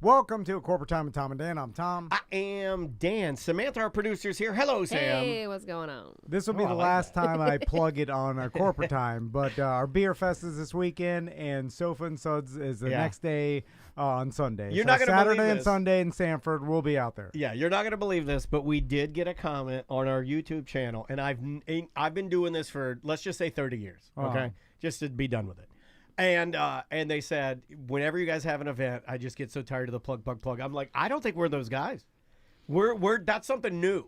Welcome to Corporate Time with Tom and Dan. I'm Tom. I am Dan. Samantha, our producer's here. Hello, Sam. Hey, what's going on? This will be the last time I plug it on our Corporate Time, but our Beer Fest is this weekend, and Sofa and Suds is the next day on Sunday. You're not going to believe Saturday and this. Sunday in Sanford, we'll be out there. Yeah, you're not going to believe this, but we did get a comment on our YouTube channel, and I've been doing this for, let's just say 30 years, okay? Just to be done with it. And they said, whenever you guys have an event, I just get so tired of the plug. I'm like, I don't think we're those guys. We're that's something new.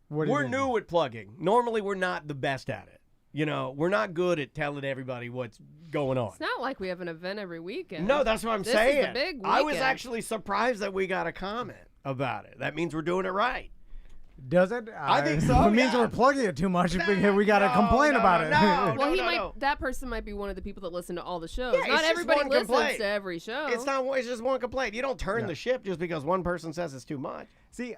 We're new at plugging. Normally, we're not the best at it. You know, we're not good at telling everybody what's going on. It's not like we have an event every weekend. No, that's what I'm saying. This is the big weekend. I was actually surprised that we got a comment about it. That means we're doing it right. Does it? I think so. It means we're plugging it too much. We got to complain about it. Well, that person might be one of the people that listen to all the shows. Yeah, not everybody listens to every show. It's just one complaint. You don't turn the ship just because one person says it's too much. See,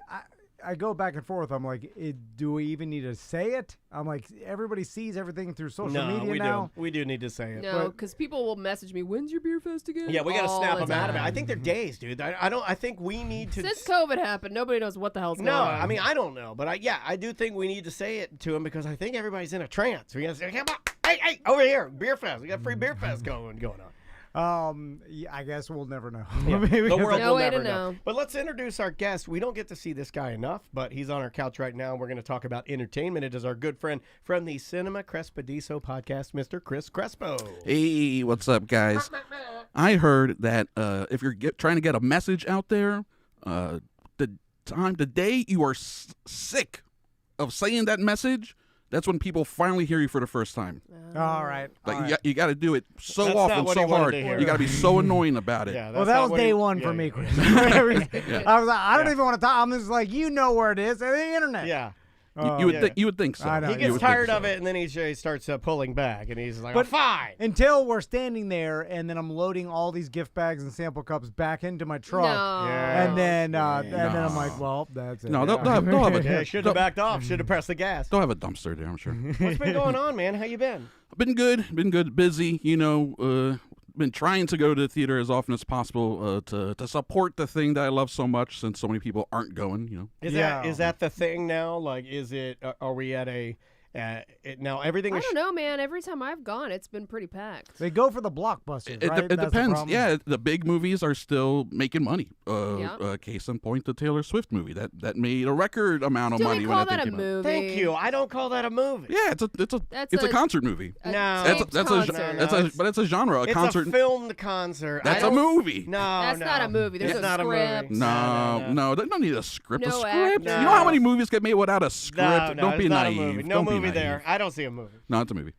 I go back and forth. I'm like, do we even need to say it? I'm like, everybody sees everything through social media now. We do need to say it. No, because people will message me, when's your beer fest again? Yeah, we got to snap them out of it. I think they're days, dude. I think we need to. Since COVID happened, nobody knows what the hell's going on. No, I mean, I don't know. But I do think we need to say it to them because I think everybody's in a trance. We got to say, come on, hey, over here, beer fest. We got free beer fest going on. Yeah, I guess we'll never know. Yeah, the world no will way never to know. But let's introduce our guest. We don't get to see this guy enough, but he's on our couch right now. We're going to talk about entertainment. It is our good friend from the Cinema Crespodiso Podcast, Mr. Chris Crespo. Hey, what's up, guys? I heard that if you're trying to get a message out there, the day you are sick of saying that message, that's when people finally hear you for the first time. All right. Like you got to do it so That's often, not what so he wanted hard. to hear. You got to be so annoying about it. Yeah, Well, that was day one for me, Chris. I was like, I don't even want to talk. I'm just like, you know where it is, the internet. Yeah. You would think so. I know. He gets tired of it, and then he starts pulling back, and he's like, But fine. Until we're standing there, and then I'm loading all these gift bags and sample cups back into my truck. No. And then I'm like, well, that's it. No, they'll have a Should have backed off. Should have pressed the gas. they'll have a dumpster there, I'm sure. What's been going on, man? How you been? Been good, busy. You know, been trying to go to the theater as often as possible to support the thing that I love so much, since so many people aren't going. You know, Is that the thing now? Like, is it? Are we at a? Now everything I is. don't know, man. Every time I've gone, it's been pretty packed. They go for the blockbusters, right? It That's the depends. problem. Yeah, the big movies are still making money. Yeah. Case in point, the Taylor Swift movie that made a record amount of Do money we when call it that a came out. movie? Thank you. I don't call that a movie. Yeah, it's a concert movie. No. Taped concert. But it's a genre. It's concert. a filmed concert. That's a movie. No, That's not a movie. There's It's a not script. a movie. No, they don't need a script. No a script. act. You know how many movies get made without a script? No, Don't be it's not naive. a movie. No Don't be movie naive. there. I don't see a movie. No, it's a movie.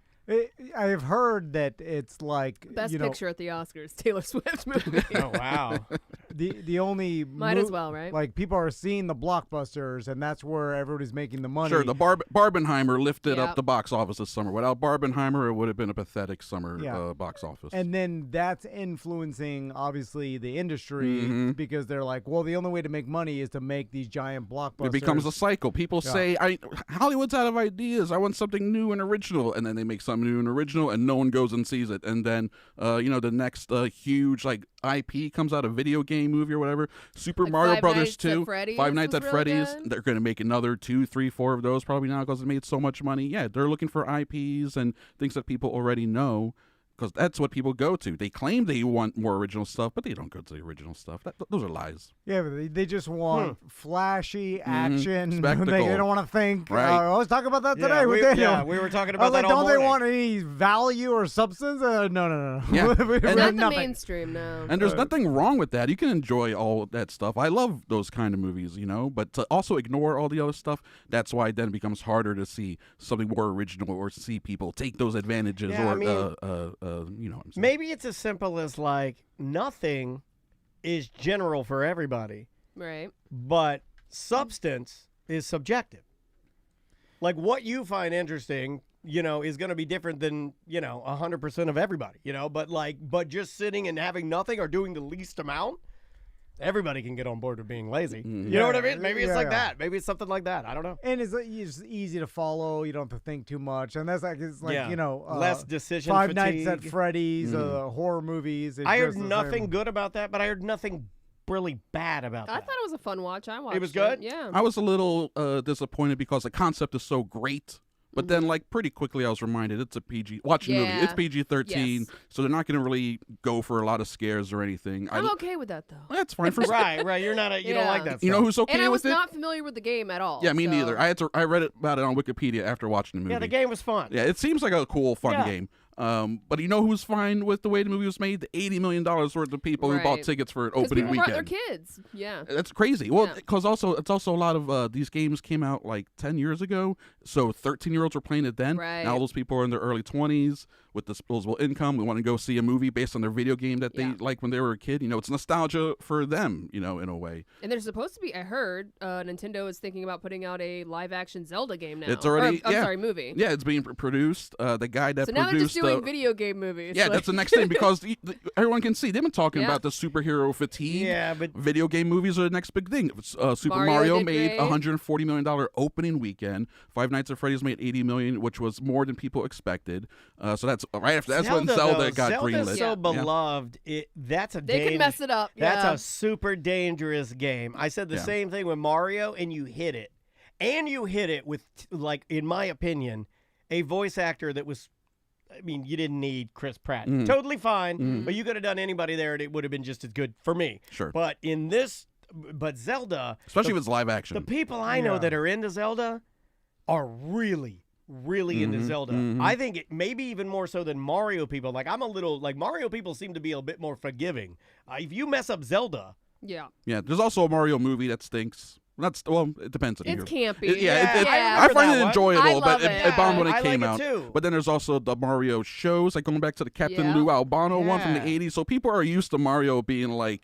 I've heard that it's like Best picture at the Oscars, Taylor Swift movie. Oh wow. the only Might as well, right? Like people are seeing the blockbusters, and that's where everybody's making the money. Sure, the Barbenheimer lifted Yeah. up the box office this summer. Without Barbenheimer, it would have been a pathetic summer Yeah. box office. And then that's influencing, obviously, the industry because they're like, well, the only way to make money is to make these giant blockbusters. It becomes a cycle. People say, Hollywood's out of ideas. I want something new and original. And then they make something new and original, and no one goes and sees it. And then, the next huge IP comes out, a video game movie or whatever. Super Mario Five Brothers Nights at 2. Freddy's Five Nights was at really Freddy's. good. They're going to make another 2, 3, 4 of those probably now because it made so much money. Yeah, they're looking for IPs and things that people already know, because that's what people go to. They claim they want more original stuff, but they don't go to the original stuff. Those are lies. Yeah, but they just want flashy action. Spectacle. They don't want to think. Right. I was talking about that today with we, Daniel. yeah, we were talking I was about like, that all don't they morning. want any value or substance? No. Yeah. We And want Not the nothing. mainstream, no. And there's nothing wrong with that. You can enjoy all that stuff. I love those kind of movies, but to also ignore all the other stuff, that's why then it becomes harder to see something more original or see people take those advantages Yeah, or, I mean, you know what I'm saying? Maybe it's as simple as nothing is general for everybody, Right. but substance is subjective. Like what you find interesting, is going to be different than, 100% of everybody, but just sitting and having nothing or doing the least amount, everybody can get on board with being lazy. Mm-hmm. You know what I mean? Maybe it's like Yeah. that. Maybe it's something like that. I don't know. And it's easy to follow. You don't have to think too much. And that's less decision Five fatigue. Nights at Freddy's, horror movies. I heard nothing good about that, but I heard nothing really bad about I that. thought it was a fun watch. I watched It was good? Yeah. I was a little disappointed because the concept is so great. But then, like, pretty quickly I was reminded it's a PG. Watching the movie, it's PG-13, Yes. so they're not going to really go for a lot of scares or anything. I'm okay with that, though. That's fine. For Right. You're not. You don't Yeah. like that stuff. You know who's okay And I was with it? not familiar with the game at all. Yeah, me so- neither. I read about it on Wikipedia after watching the movie. Yeah, the game was fun. Yeah, it seems like a cool, fun Yeah. game. But you know who's fine with the way the movie was made? The $80 million worth of people who bought Right. tickets for 'Cause opening people brought weekend. their kids. Yeah. That's crazy. Well, Yeah. because it's also a lot of these games came out like 10 years ago, so 13-year-olds were playing it then. Right. Now those people are in their early 20s with disposable income. We want to go see a movie based on their video game that they Yeah. like when they were a kid. You know, it's nostalgia for them. You know, in a way. And there's supposed to be, I heard, Nintendo is thinking about putting out a live-action Zelda game now. It's already- I'm yeah. sorry, movie. Yeah, it's being produced. The guy that So now they're produced just doing video game movies. yeah, like- that's the next thing because everyone can see they've been talking Yeah. about the superhero fatigue. Yeah, but Video game movies are the next big thing. Super Mario Mario did made great. $140 million opening weekend. Five Nights at Freddy's made $80 million, which was more than people expected. So that's right after that's when Zelda though, got Zelda's greenlit. so Yeah. beloved. That's a They can mess it up. That's yeah. a super dangerous game. I said the Yeah. same thing with Mario, and you hit it. And you hit it with, like, in my opinion, a voice actor that was, I mean, you didn't need Chris Pratt. Mm. Totally fine, but you could have done anybody there, and it would have been just as good for me. Sure. But Zelda, Especially the, if it's live action. the people I know Yeah. that are into Zelda are really into Zelda. mhm. I think it maybe even more so than Mario people. Like, I'm a little, like, Mario people seem to be a bit more forgiving. If you mess up Zelda, Yeah. Yeah, there's also a Mario movie that stinks. Well, it depends on It's your. campy. Yeah, yeah. I find that it one. enjoyable, I but love it it. bombed when it I came like out. it too. But then there's also the Mario shows, like going back to the Captain Yeah. Lou Albano one from the Yeah. 80s. So people are used to Mario being like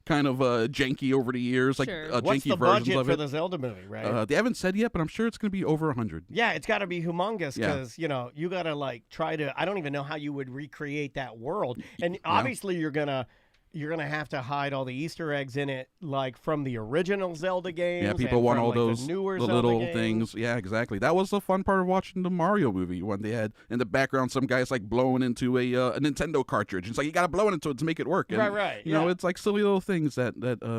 kind of janky over the years, like Sure. what's janky the versions budget of for it. the Zelda movie, right? They haven't said yet, but I'm sure it's going to be over 100. Yeah, it's got to be humongous Yeah. because, you know, you got to, like, try to, I don't even know how you would recreate that world. And obviously you're going to have to hide all the Easter eggs in it, like, from the original Zelda games. Yeah, people and want from, all like, those the newer the Zelda little games. things. Yeah, exactly. That was the fun part of watching the Mario movie when they had in the background some guys like blowing into a Nintendo cartridge. It's like you got to blow into it to make it work. And, Right, You know, yeah. it's like silly little things that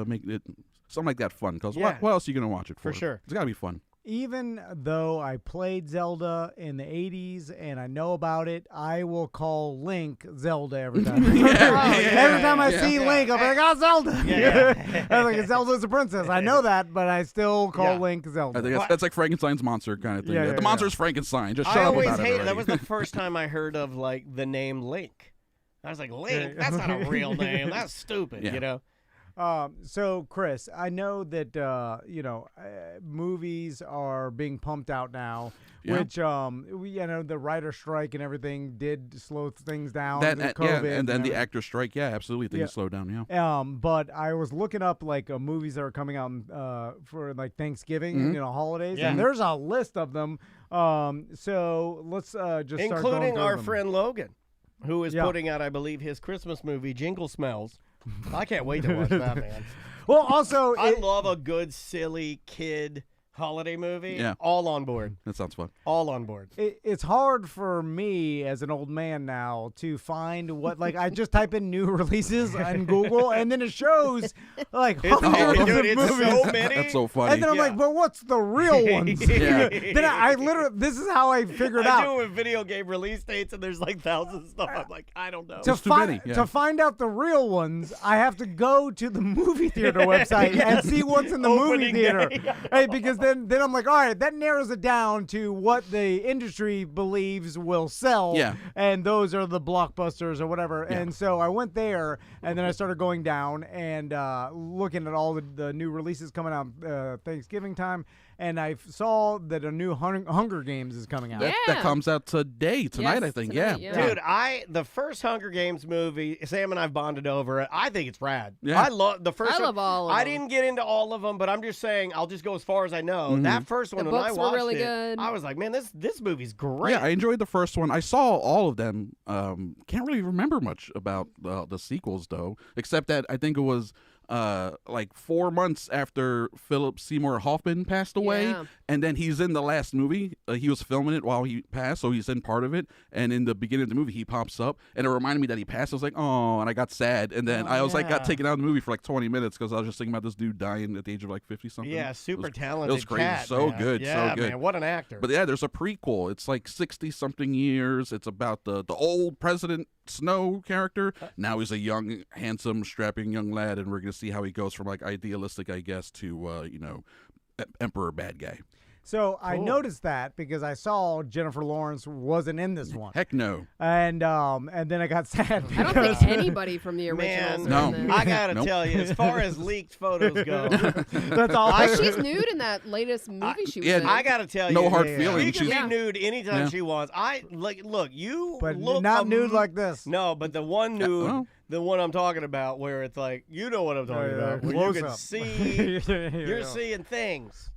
make it something like that fun. Because Yeah. what else are you gonna watch it for? For sure. It's got to be fun. Even though I played Zelda in the 80s and I know about it, I will call Link Zelda every time. Every time I see Link, I'll be like, oh, Zelda. Yeah. I'm like, Zelda's a princess. I know that, but I still call Yeah. Link Zelda. I think that's like Frankenstein's monster kind of thing. Yeah, the yeah, monster's Frankenstein. Just I shut up always about it hated already. that. Was the first time I heard of, like, the name Link. I was like, Link? That's not a real name. That's stupid, Yeah. you know? So, Chris, I know that movies are being pumped out now, Yeah. which the writer strike and everything did slow things down. that with yeah, COVID and then the everything. actor strike. Yeah, absolutely. Things Yeah. slowed down. Yeah. But I was looking up like movies that are coming out for like Thanksgiving, holidays, Yeah. and there's a list of them. So let's just start going Including through our them. friend Logan, who is Yeah. putting out, I believe, his Christmas movie, Jingle Smells. I can't wait to watch that, man. Well, also, I love a good, silly kid holiday movie. Yeah. All on board. That sounds fun. All on board. it's hard for me as an old man now to find what, like, I just type in new releases on Google and then it shows like hundreds of dude, it's movies. so many. That's so funny. And then I'm Yeah. like, but what's the real ones? Yeah. Then I literally, this is how I figured I out. do it with video game release dates, and there's like thousands of stuff. I'm like, I don't know. To, It's too many, yeah. to find out the real ones, I have to go to the movie theater website and see what's in the movie Opening theater. day. Hey, because then I'm like, all right, that narrows it down to what the industry believes will sell. Yeah. And those are the blockbusters or whatever. And so I went there, and then I started going down and looking at all the new releases coming out Thanksgiving time. And I saw that a new Hunger Games is coming out. That Yeah. comes out tonight, Yes, I think. tonight, Yeah. yeah. Dude, the first Hunger Games movie, Sam and I've bonded over it. I think it's rad. Yeah. I love the first I one. love all of I them. didn't get into all of them, but I'm just saying, I'll just go as far as I know. Mm-hmm. That first one, The when I books were watched really it, good. I was like, man, this movie's great. Yeah, I enjoyed the first one. I saw all of them. Can't really remember much about the sequels, though, except that I think it was like 4 months after Philip Seymour Hoffman passed away. Yeah. And then he's in the last movie. He was filming it while he passed, so he's in part of it. And in the beginning of the movie, he pops up, and it reminded me that he passed. I was like, oh, and I got sad. And then I was like, got taken out of the movie for like 20 minutes because I was just thinking about this dude dying at the age of like 50 something. Yeah, super talented. It was crazy. Cat, So man. good. Yeah, So good. man, what an actor. But yeah, there's a prequel. It's like 60 something years. It's about the old President Snow character. Now he's a young, handsome, strapping young lad, and we're gonna see how he goes from like idealistic, I guess, to emperor bad guy. So I noticed that because I saw Jennifer Lawrence wasn't in this one. Heck no. And then I got sad I don't because think anybody from the originals Man, are no. in this. I gotta Nope. tell you, as far as leaked photos go, that's all. But she's nude in that latest movie she was yeah, in. I gotta tell you, No hard yeah. feelings. she can She's- be nude anytime Yeah. she wants. Look, you but look not nude like this. No, but the one nude, well. the one I'm talking about, where it's like, you know what I'm talking about, where you Close can up. see, you're Yeah. seeing things,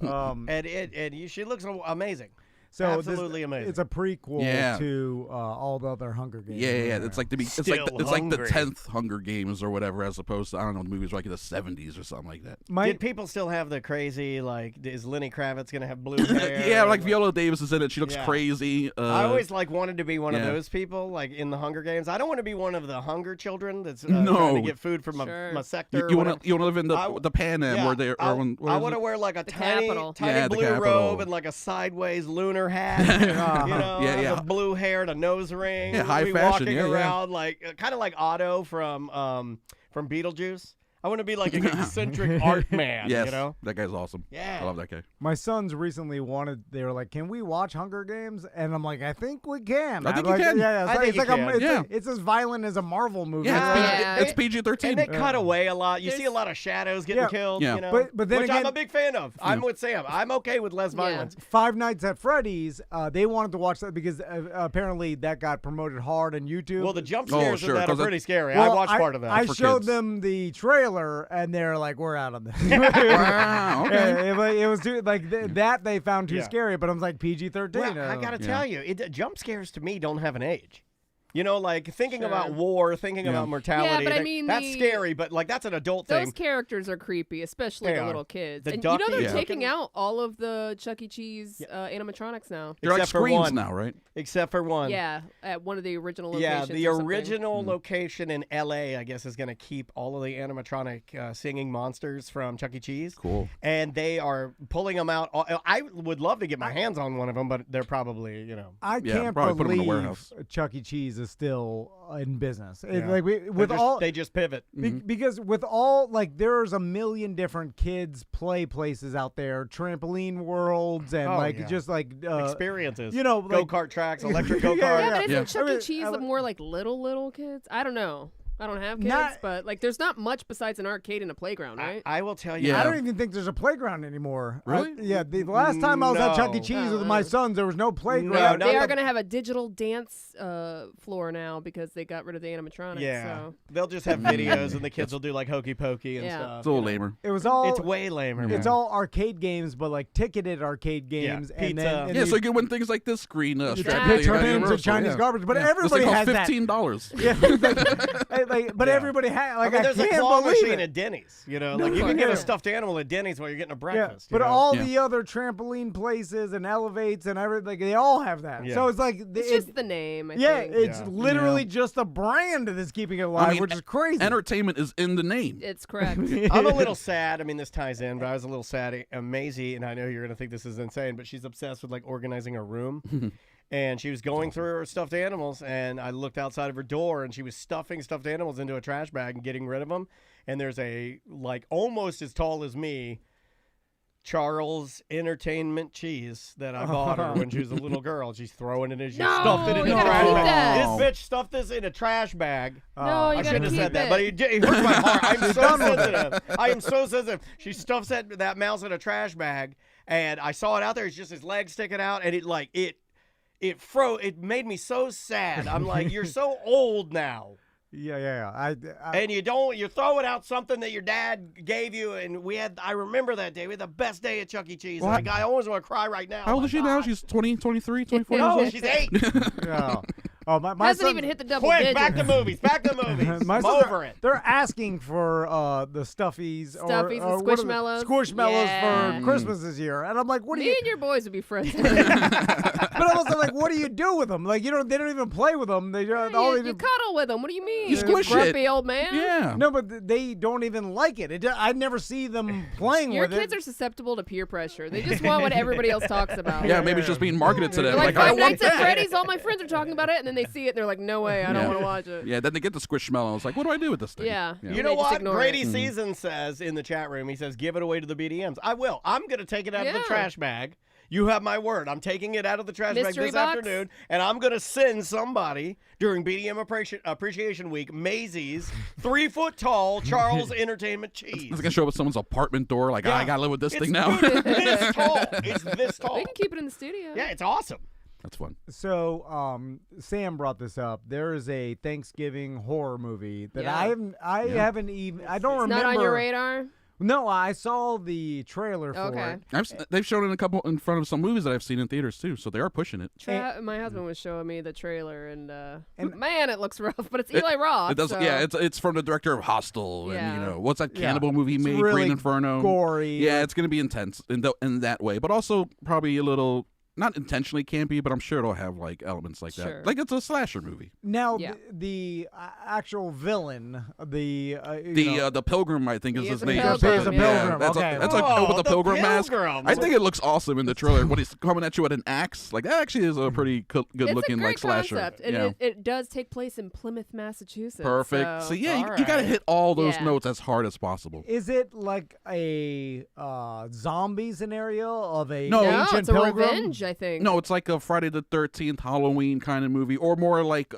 she looks amazing. So Absolutely amazing. It's a prequel Yeah. to all the other Hunger Games. Yeah. It's like it's like Still the hungry. 10th Hunger Games or whatever, as opposed to, I don't know, the movies like in the 70s or something like that. Did people still have the crazy, like, is Lenny Kravitz gonna have blue hair? Yeah, like Viola Davis is in it. She looks Yeah. crazy. I always wanted to be one of yeah. those people, like in the Hunger Games. I don't want to be one of the hunger children that's No. trying to get food from Sure. a sector. you or want to live in the Pan Am yeah, where they I, are. I want to wear like a The tiny Capitol. Yeah, the blue Capitol. robe and like a sideways lunar hat. You know, Yeah. the blue hair and a nose ring. Yeah, high be fashion, walking yeah. around like kind of like Otto from Beetlejuice. I want to be like an eccentric art man. Yes, You know. that guy's awesome. Yeah. I love that guy. My sons recently they were like, "Can we watch Hunger Games?" And I'm like, "I think we can." I think I'm you like, can. Yeah, I think you can. Yeah. it's as violent as a Marvel movie. Yeah, Yeah. it's PG-13. And they cut away a lot. You see a There's- lot of shadows getting Yeah. killed. Yeah. You know, But then which I'm again- a big fan of. I'm with Sam. I'm okay with less violence. Five Nights at Freddy's, they wanted to watch that because apparently that got promoted hard on YouTube. Well, the jump scares sure, in that are 'cause pretty scary. Well, I watched part of that. I for showed kids. them the trailer, and they're like, "We're out on this." Wow, okay. Yeah, it was too that they found too Yeah. scary, but I was like PG-13. Well, I got to Yeah. tell you, jump scares to me don't have an age. You know, like thinking Sure. about war, thinking about mortality. Yeah, but I mean, that's scary, but like that's an adult Those thing. characters are creepy, especially They the are. little kids. The And you know ducky they're Yeah. taking out all of the Chuck E. Cheese animatronics now. They're like Except for screens one. now, right? Except for one. Yeah, at one of the original Yeah, locations. the or something. original location in LA, I guess, is going to keep all of the animatronic singing monsters from Chuck E. Cheese. Cool. And they are pulling them out. I would love to get my hands on one of them, but they're probably, I Yeah, can't probably put 'em in a believe warehouse. Chuck E. Cheese is still in business. Yeah. Like they just pivot. because with all there's a million different kids play places out there, trampoline worlds, and Oh, yeah. just Experiences. you know, like- go-kart tracks, electric Yeah, go-kart. Yeah, but isn't Yeah. Chuck I mean, E. Cheese more like little kids? I don't know. I don't have kids, Not- but like there's not much besides an arcade and a playground, right? I will tell you. Yeah. I don't even think there's a playground anymore. Really? The last time I was at Chuck E. No. Cheese with my sons, there was no No, playground. not They are the- going to have a digital dance floor now because they got rid of the animatronics. Yeah. So. They'll just have videos and the kids will do like hokey pokey and Yeah. stuff. It's a little lamer. It was all It's way lamer. It's man. all arcade games, but like ticketed arcade Yeah, games, pizza. and then Yeah, so you can win things like this screen strap Exactly. thing turn at it into Universal, Chinese yeah. garbage. But Yeah. everybody this thing has costs that. $15. Yeah, but Yeah. everybody has. Like, I mean, there's a can't claw believe machine it. at Denny's. You know, like you can get a stuffed animal at Denny's while you're getting a breakfast. But you know? all Yeah. the other trampoline places and elevates and everything, like, they all have that. Yeah. So it's like, It's just the name, I yeah, think. it's Yeah. literally just a brand that's keeping it alive, I mean, which is crazy. Entertainment is in the name. It's correct. I'm a little sad. I mean, this ties in, but I was a little sad. Maisie, and I know you're gonna think this is insane, but she's obsessed with like organizing her room. And she was going through her stuffed animals, and I looked outside of her door, and she was stuffing stuffed animals into a trash bag and getting rid of them. And there's a like almost as tall as me, Charles Entertainment cheese that I bought her when she was a little girl. She's throwing it in. She No, stuffed it in you a gotta trash keep bag. that. This bitch stuffed this in a trash bag. No, you I gotta shouldn't have keep said that, it. but it hurts my heart. I'm so sensitive. I am so sensitive. She stuffs that mouse in a trash bag, and I saw it out there. It's just his leg sticking out, and it made me so sad. I'm like, you're so old now. Yeah. I And you're throwing out something that your dad gave you, and I remember that day. We had the best day at Chuck E. Cheese. And like, I always want to cry right now. How old is she now? She's 20, 23, 24 years No, old? she's 8. yeah. Oh, my Hasn't son, even hit the double Quick, digits. back to movies. Back to movies. My I'm sons over it. They're asking for the stuffies, Stuffies or and what are the- Squishmallows. Squishmallows Yeah. for Christmas this year, and I'm like, what do Me you? and your boys would be friends. But I was like, what do you do with them? Like, they don't even play with them. They just all you, they you do. cuddle with them. What do you mean? You squish grumpy it. old man. Yeah. No, but they don't even like it. I never see them playing Your with it. kids are susceptible to peer pressure. They just want what everybody else talks about. Yeah, maybe it's just being marketed to them. They're like Like, I Five want Nights at that. Freddy's. All my friends are talking about it, and then they see it, and they're like, "No way, I don't Yeah. want to watch it." Yeah, then they get the Squishmallow. It's like, what do I do with this thing? Yeah. You They know just what? ignore Grady it. Season says in the chat room, he says, give it away to the BDMs. I will. I'm going to take it out of the Yeah. trash bag. You have my word. I'm taking it out of the trash bag Mystery this box? afternoon, and I'm going to send somebody during BDM Appreciation Week, Maisie's 3-foot-tall Charles Entertainment cheese. It's gonna show up at someone's apartment door. Like, Yeah. I gotta live with this It's thing now. dude, it's this tall. It's this tall. We can keep it in the studio. Yeah, it's awesome. That's fun. So, Sam brought this up. There is a Thanksgiving horror movie that Yeah. I haven't even. I don't It's remember. not on your radar. No, I saw the trailer for Okay. it. They've shown it in front of some movies that I've seen in theaters too, so they are pushing it. My husband was showing me the trailer, and man, it looks rough. But it's It- Eli Roth. It does, so- yeah. It's from the director of Hostel, Yeah. and what's that Yeah. cannibal movie he It's made, really Green Inferno. gory. Yeah, it's gonna be intense in that way, but also probably a little. Not intentionally campy, but I'm sure it'll have like elements like Sure. that. Like it's a slasher movie. Now, Yeah. the actual villain, the The Pilgrim, I think, is He his is a name. pilgrim, He's a yeah. pilgrim, That's okay. that's like Oh, with the the pilgrim mask. pilgrim. I think it looks awesome in the trailer when he's coming at you with an axe. Like that actually is a pretty good It's looking a great like slasher. concept, and Yeah. it does take place in Plymouth, Massachusetts. Perfect. So yeah, all you got to right. hit all those Yeah. notes as hard as possible. Is it like a zombie scenario of a No. No, ancient it's a pilgrim? revenge, I think. No, it's like a Friday the 13th Halloween kind of movie, or more like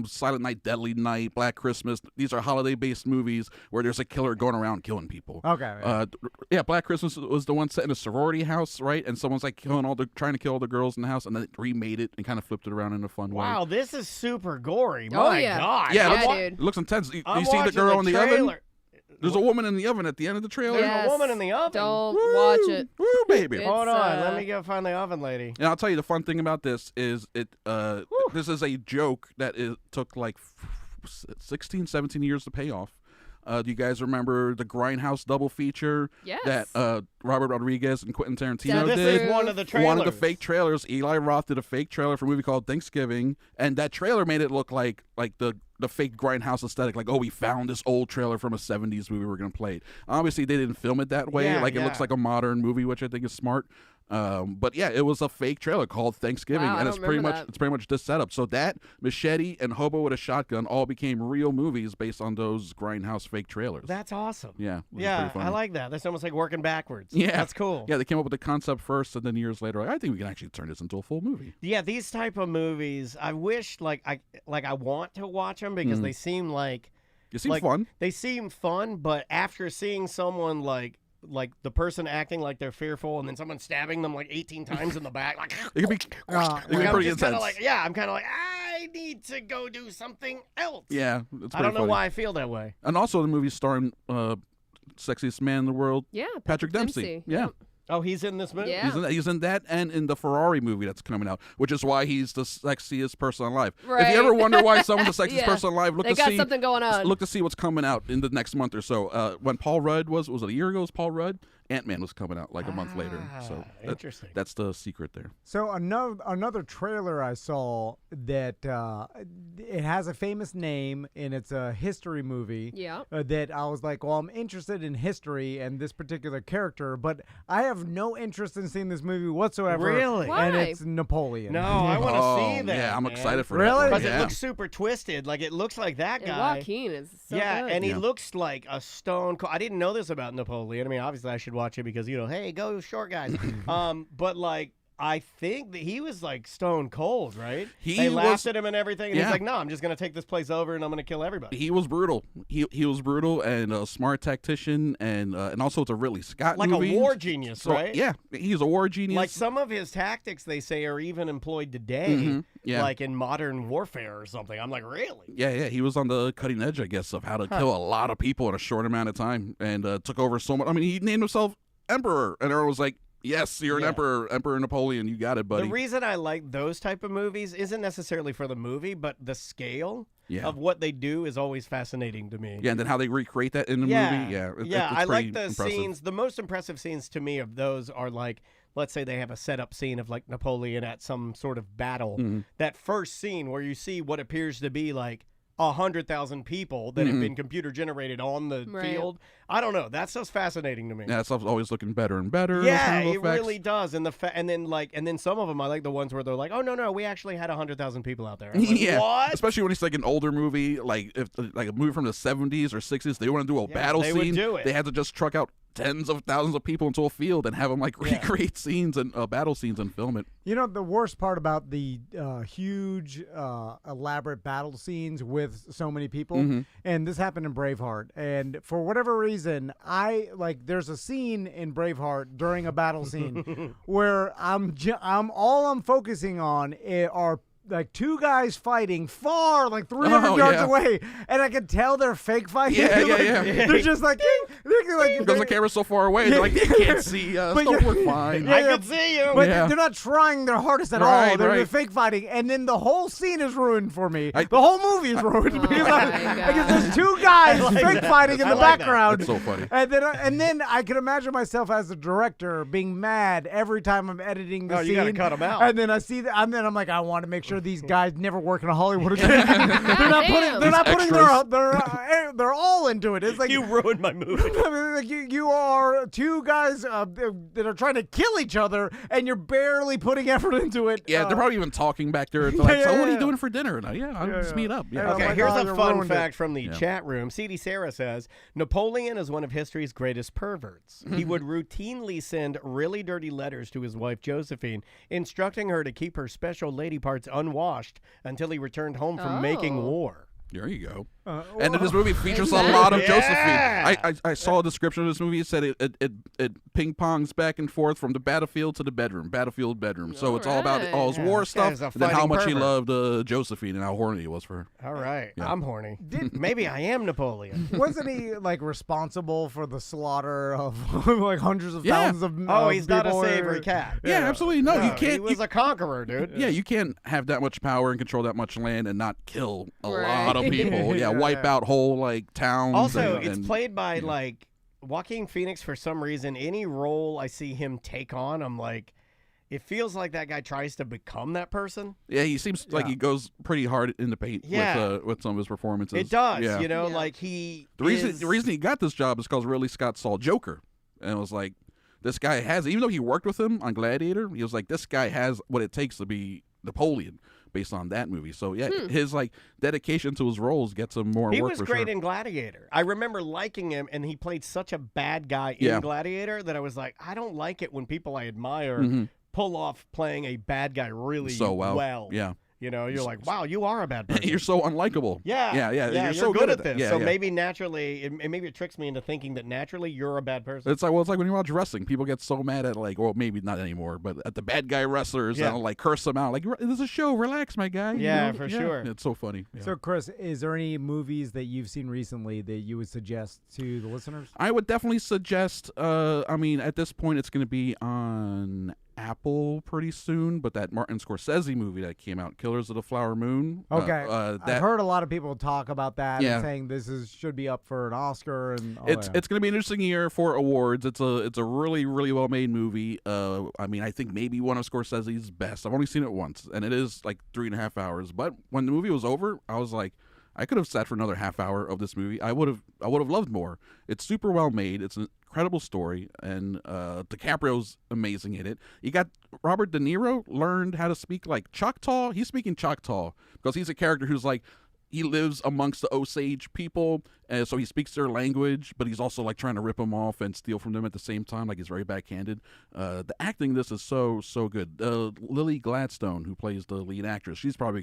Silent Night, Deadly Night, Black Christmas. These are holiday-based movies where there's a killer going around killing people. Okay. Yeah, Black Christmas was the one set in a sorority house, right? And someone's like trying to kill all the girls in the house, and then remade it and kind of flipped it around in a fun way. Wow, this is super gory. Oh, My yeah. God. Yeah, I'm wa- dude. It looks intense. You I'm see the watching girl in the oven? trailer. There's a woman in the oven at the end of the trailer. There's a woman in the oven. Don't Woo! watch it. Woo, baby. It's, Hold on. Let uh, me go find the oven lady. And I'll tell you the fun thing about this is this is a joke that took like 16, 17 years to pay off. Do you guys remember the Grindhouse double feature Yes. that Robert Rodriguez and Quentin Tarantino So This did? is one of the trailers. One of the fake trailers. Eli Roth did a fake trailer for a movie called Thanksgiving, and that trailer made it look like the fake Grindhouse aesthetic. Like, oh, we found this old trailer from a 70s movie, we're going to play it. Obviously, they didn't film it that way. Yeah, It looks yeah. like a modern movie, which I think is smart. But yeah, it was a fake trailer called Thanksgiving, Wow, I and don't remember that. it's pretty much this setup. So that Machete and Hobo with a Shotgun all became real movies based on those Grindhouse fake trailers. That's awesome. yeah, it was Yeah, pretty funny. I like that. That's almost like working backwards. Yeah, That's cool. Yeah, they came up with the concept first, and then years later, like, I think we can actually turn this into a full movie. Yeah, these type of movies, I wish I want to watch them because they seem like It seems like, fun. They seem fun, but after seeing someone like the person acting like they're fearful and then someone stabbing them like 18 times in the back, like It could be, Uh, it could be I'm pretty just kind intense. of like, yeah, I'm kind of like, I need to go do something else. Yeah, it's I don't know funny. why I feel that way. And also, the movie starring sexiest man in the world, Yeah, Patrick Dempsey. Yeah. Yep. Oh, he's in this movie? Yeah. He's in that and in the Ferrari movie that's coming out, which is why he's the sexiest person alive. If Right. you ever wonder why someone's the sexiest Yeah. person alive, look They to got see something going on. Look to see what's coming out in the next month or so. When Paul Rudd was it a year ago? Was Paul Rudd? Ant-Man was coming out like a month later. So interesting. That's the secret there. So another trailer I saw that it has a famous name and it's a history movie. Yeah. That I was like, well, I'm interested in history and this particular character, but I have no interest in seeing this movie whatsoever. Really? And Why? it's Napoleon. No, I want to see that. Yeah, I'm man. excited for Really? that. Because one. it Yeah. looks super twisted. Like, it looks like that And guy. Joaquin is so yeah, good. and he Yeah. looks like a stone cold. I didn't know this about Napoleon. I mean, obviously I should watch it because, hey, go short guys. But like, I think that he was like stone cold, right? They laughed at him and everything, and Yeah. he's like, no, I'm just going to take this place over and I'm going to kill everybody. He was brutal. He was brutal and a smart tactician, and also it's a Ridley Scott Like movie. a war genius, So, right? Yeah, he's a war genius. Like some of his tactics, they say, are even employed today, Mhm, yeah. like in modern warfare or something. I'm like, really? Yeah, he was on the cutting edge, I guess, of how to kill a lot of people in a short amount of time, and took over so much. I mean, he named himself Emperor, and everyone was like, Yes, you're an emperor, Emperor Napoleon. You got it, buddy. The reason I like those type of movies isn't necessarily for the movie, but the scale of what they do is always fascinating to me. Yeah, and then how they recreate that in the movie. Yeah, it's I like the impressive. scenes. The most impressive scenes to me of those are like, let's say they have a setup scene of like Napoleon at some sort of battle. That first scene where you see what appears to be like 100,000 people that have been computer generated on the field. I don't know. That stuff's fascinating to me. Yeah, that stuff's always looking better and better. Yeah, it really does. And and then some of them I like the ones where they're like, oh no, we actually had 100,000 people out there. I'm like, yeah, what? Especially when it's like an older movie, like if like a movie from the 70s or 60s, they want to do a battle they scene. would do it. They had to just truck out tens of thousands of people into a field and have them like recreate scenes and battle scenes and film it. You know, the worst part about the huge, elaborate battle scenes with so many people, and this happened in Braveheart, and for whatever reason, there's a scene in Braveheart during a battle scene where I'm focusing on are like two guys fighting far, like 300 yards away, and I can tell they're fake fighting. Yeah. They're just like, because the camera's so far away, they're like, they can't see us. We're fine. I can see you. But they're not trying their hardest at all. They're fake fighting, and then the whole scene is ruined for me. The whole movie is ruined because there's two guys fake fighting in the background. That's so funny. And then I can imagine myself as a director being mad every time I'm editing the scene. You gotta cut them out. And then I see that, and then I'm like, I want to make sure these guys never work in Hollywood again. they're not putting their all into it. It's like you ruined my movie. Like you are two guys that are trying to kill each other, and you're barely putting effort into it. Yeah, they're probably even talking back there. It's like, so what are you doing for dinner? And I'll just meet up. Yeah. Okay, like, here's oh, a fun fact it. from the chat room. CD Sarah says, Napoleon is one of history's greatest perverts. He would routinely send really dirty letters to his wife, Josephine, instructing her to keep her special lady parts unwashed until he returned home from making war. There you go. And then this movie features a lot of Josephine. I saw a description of this movie. It said it ping pongs back and forth from the battlefield to the bedroom, battlefield, bedroom. So it's all about all his war stuff, and then how much he loved Josephine and how horny he was for her. All right, I'm horny. Maybe I am Napoleon. Wasn't he like responsible for the slaughter of like hundreds of thousands of he's not a savory cat. Yeah, absolutely. No, you can't. He was a conqueror, dude. Yeah, you can't have that much power and control that much land and not kill a lot of people. Wipe out whole like towns. Also, it's played by like Joaquin Phoenix for some reason. Any role I see him take on, I'm like, it feels like that guy tries to become that person. Yeah, he seems like he goes pretty hard in the paint with some of his performances. It does, like the reason he got this job is because Ridley Scott saw Joker and it was like, this guy has, even though he worked with him on Gladiator, he was like, this guy has what it takes to be Napoleon. Based on that movie. So, his like dedication to his roles gets him more work. He was great in Gladiator. I remember liking him, and he played such a bad guy in Gladiator that I was like, I don't like it when people I admire pull off playing a bad guy really so well. Yeah. You know, you're like, wow, you are a bad person. You're so unlikable. Yeah. You're so good at this. So maybe naturally, maybe it tricks me into thinking that naturally you're a bad person. It's like when you watch wrestling, people get so mad at like, well, maybe not anymore, but at the bad guy wrestlers and like curse them out. Like, there's a show, relax, my guy. Yeah, for sure. It's so funny. Yeah. So, Chris, is there any movies that you've seen recently that you would suggest to the listeners? I would definitely suggest. At this point, it's going to be on Apple pretty soon, but that Martin Scorsese movie that came out, Killers of the Flower Moon. Okay, I've heard a lot of people talk about that and saying this should be up for an Oscar and it's going to be an interesting year for awards. It's a really really well made movie. I think maybe one of Scorsese's best. I've only seen it once, and it is like 3.5 hours. But when the movie was over, I was like, I could have sat for another half hour of this movie. I would have loved more. It's super well made. It's an incredible story, and DiCaprio's amazing in it. You got Robert De Niro learned how to speak like Choctaw. He's speaking Choctaw because he's a character who's like, he lives amongst the Osage people, and so he speaks their language, but he's also like trying to rip them off and steal from them at the same time. Like, he's very backhanded. The acting in this is so good. Lily Gladstone, who plays the lead actress, she's probably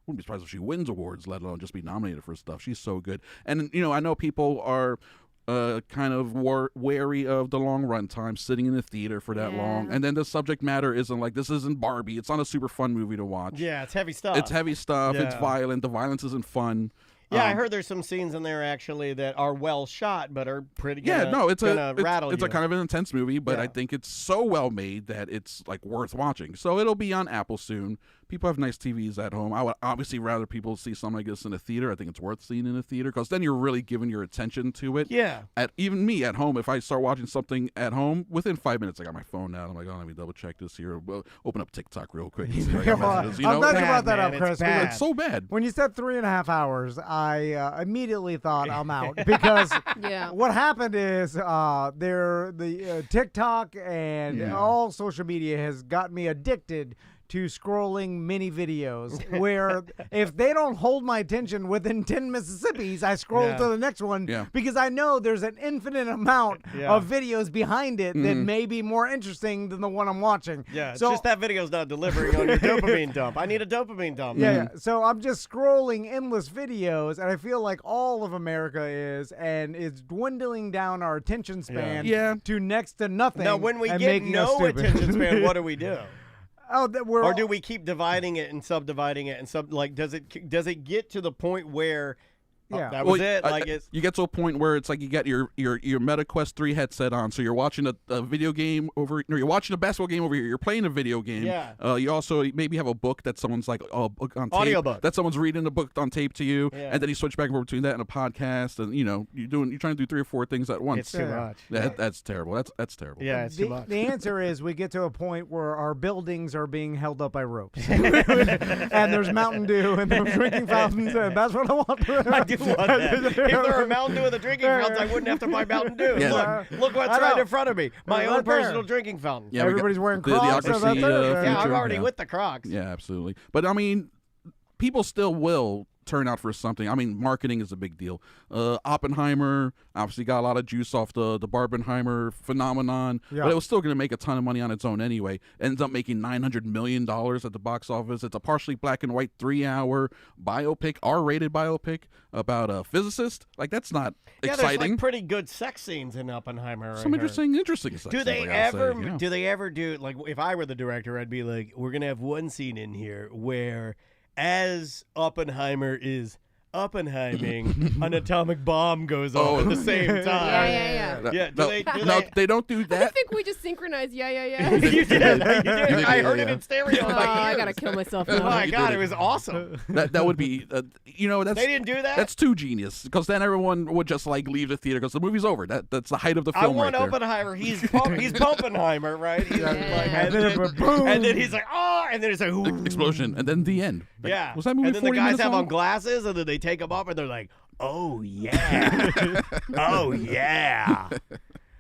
wouldn't be surprised if she wins awards, let alone just be nominated for stuff. She's so good. And, I know people are kind of wary of the long run time, sitting in the theater for that long. And then the subject matter isn't like, this isn't Barbie. It's not a super fun movie to watch. Yeah, it's heavy stuff. It's heavy stuff. Yeah. It's violent. The violence isn't fun. Yeah, I heard there's some scenes in there actually that are well shot, but are pretty. It's a kind of an intense movie, but I think it's so well made that it's like worth watching. So it'll be on Apple soon. People have nice TVs at home. I would obviously rather people see something like this in a theater. I think it's worth seeing in a theater because then you're really giving your attention to it. Yeah. Even me at home, if I start watching something at home, within 5 minutes I got my phone out. I'm like, let me double check this here. We'll open up TikTok real quick. And see what I got messages, I'm glad you brought that up, man, Chris. It's so bad. When you said 3.5 hours, I immediately thought I'm out because what happened is the TikTok and all social media has got me addicted to scrolling mini videos where if they don't hold my attention within 10 Mississippis, I scroll to the next one because I know there's an infinite amount of videos behind it that may be more interesting than the one I'm watching. Yeah, it's just that video's not delivering on your dopamine dump. I need a dopamine dump. Yeah, so I'm just scrolling endless videos, and I feel like all of America is, and it's dwindling down our attention span to next to nothing. Now, when we get no attention span, what do we do? Or do we keep dividing it and subdividing it and does it get to the point where that was it? You get to a point where it's like you got your Meta Quest 3 headset on, so you're watching a video game over, you're watching a basketball game over here. You're playing a video game. Yeah. You also maybe have a book that someone's like a book on tape. Audiobook. That someone's reading a book on tape to you, and then you switch back and forth between that and a podcast, and you're trying to do 3 or 4 things at once. It's too much. That's terrible. That's terrible. Yeah, it's too much. The answer is we get to a point where our buildings are being held up by ropes, and there's Mountain Dew and there's drinking fountains, and that's what I want. I do want that. If there were Mountain Dew in the drinking fountains, I wouldn't have to buy Mountain Dew. Yeah. Look what's right in front of me. My own personal drinking fountain. Yeah, everybody's wearing Crocs. The I'm already with the Crocs. Yeah, absolutely. But I mean, people still will turn out for something. I mean, marketing is a big deal. Oppenheimer obviously got a lot of juice off the Barbenheimer phenomenon, but it was still going to make a ton of money on its own anyway. Ends up making $900 million at the box office. It's a partially black and white 3-hour biopic, R-rated biopic about a physicist. Like, that's not exciting. There's like pretty good sex scenes in Oppenheimer. Some interesting sex Do they ever do, like, if I were the director, I'd be like, we're going to have one scene in here where as Oppenheimer is Oppenheiming, an atomic bomb goes off at the same time. They don't do that. I think we just synchronized. You did. I heard it in stereo. I gotta kill myself now. Oh my God, it was awesome. That would be, that's they didn't do that. That's too genius because then everyone would just like leave the theater because the movie's over. That's the height of the film. I want right Oppenheimer. He's Pumpenheimer, right? And then he's like, oh, and then it's like, ooh. Explosion, and then the end. Like, was that movie? And then the 40 guys minutes have long? on glasses, and then they take them up, and they're like, oh yeah, oh yeah.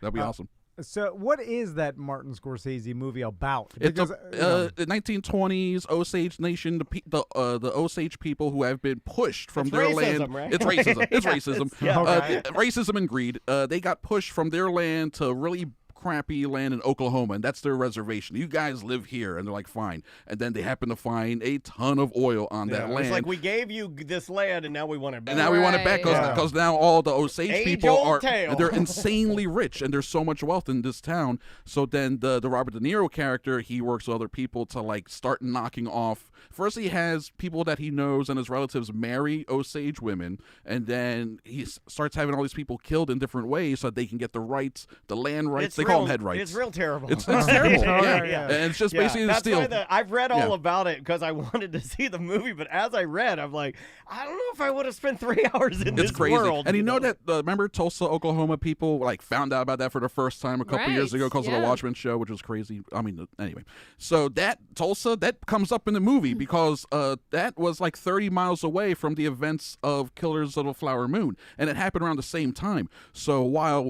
That'd be awesome. So, what is that Martin Scorsese movie about? Because the 1920s Osage Nation, the Osage people who have been pushed from their land. Right? It's racism. It's racism. Okay. Racism and greed. They got pushed from their land to really crappy land in Oklahoma, and that's their reservation. You guys live here, and they're like, fine. And then they happen to find a ton of oil on that land. It's like, we gave you this land, and now we want it back. And now we want it back because now all the Osage people are they're insanely rich, and there's so much wealth in this town. So then the Robert De Niro character, he works with other people to like start knocking off. First, he has people that he knows and his relatives marry Osage women, and then he starts having all these people killed in different ways so that they can get the rights, the land rights. They call them head rights. It's real terrible. It's terrible. And it's just basically the steal. I've read all about it because I wanted to see the movie, but as I read, I'm like, I don't know if I would have spent 3 hours in this crazy. world. And you know that, remember Tulsa, Oklahoma people like found out about that for the first time a couple years ago because of the Watchmen show, which was crazy. I mean, anyway. So that Tulsa, that comes up in the movie because that was like 30 miles away from the events of Killers of the Flower Moon. And it happened around the same time. So while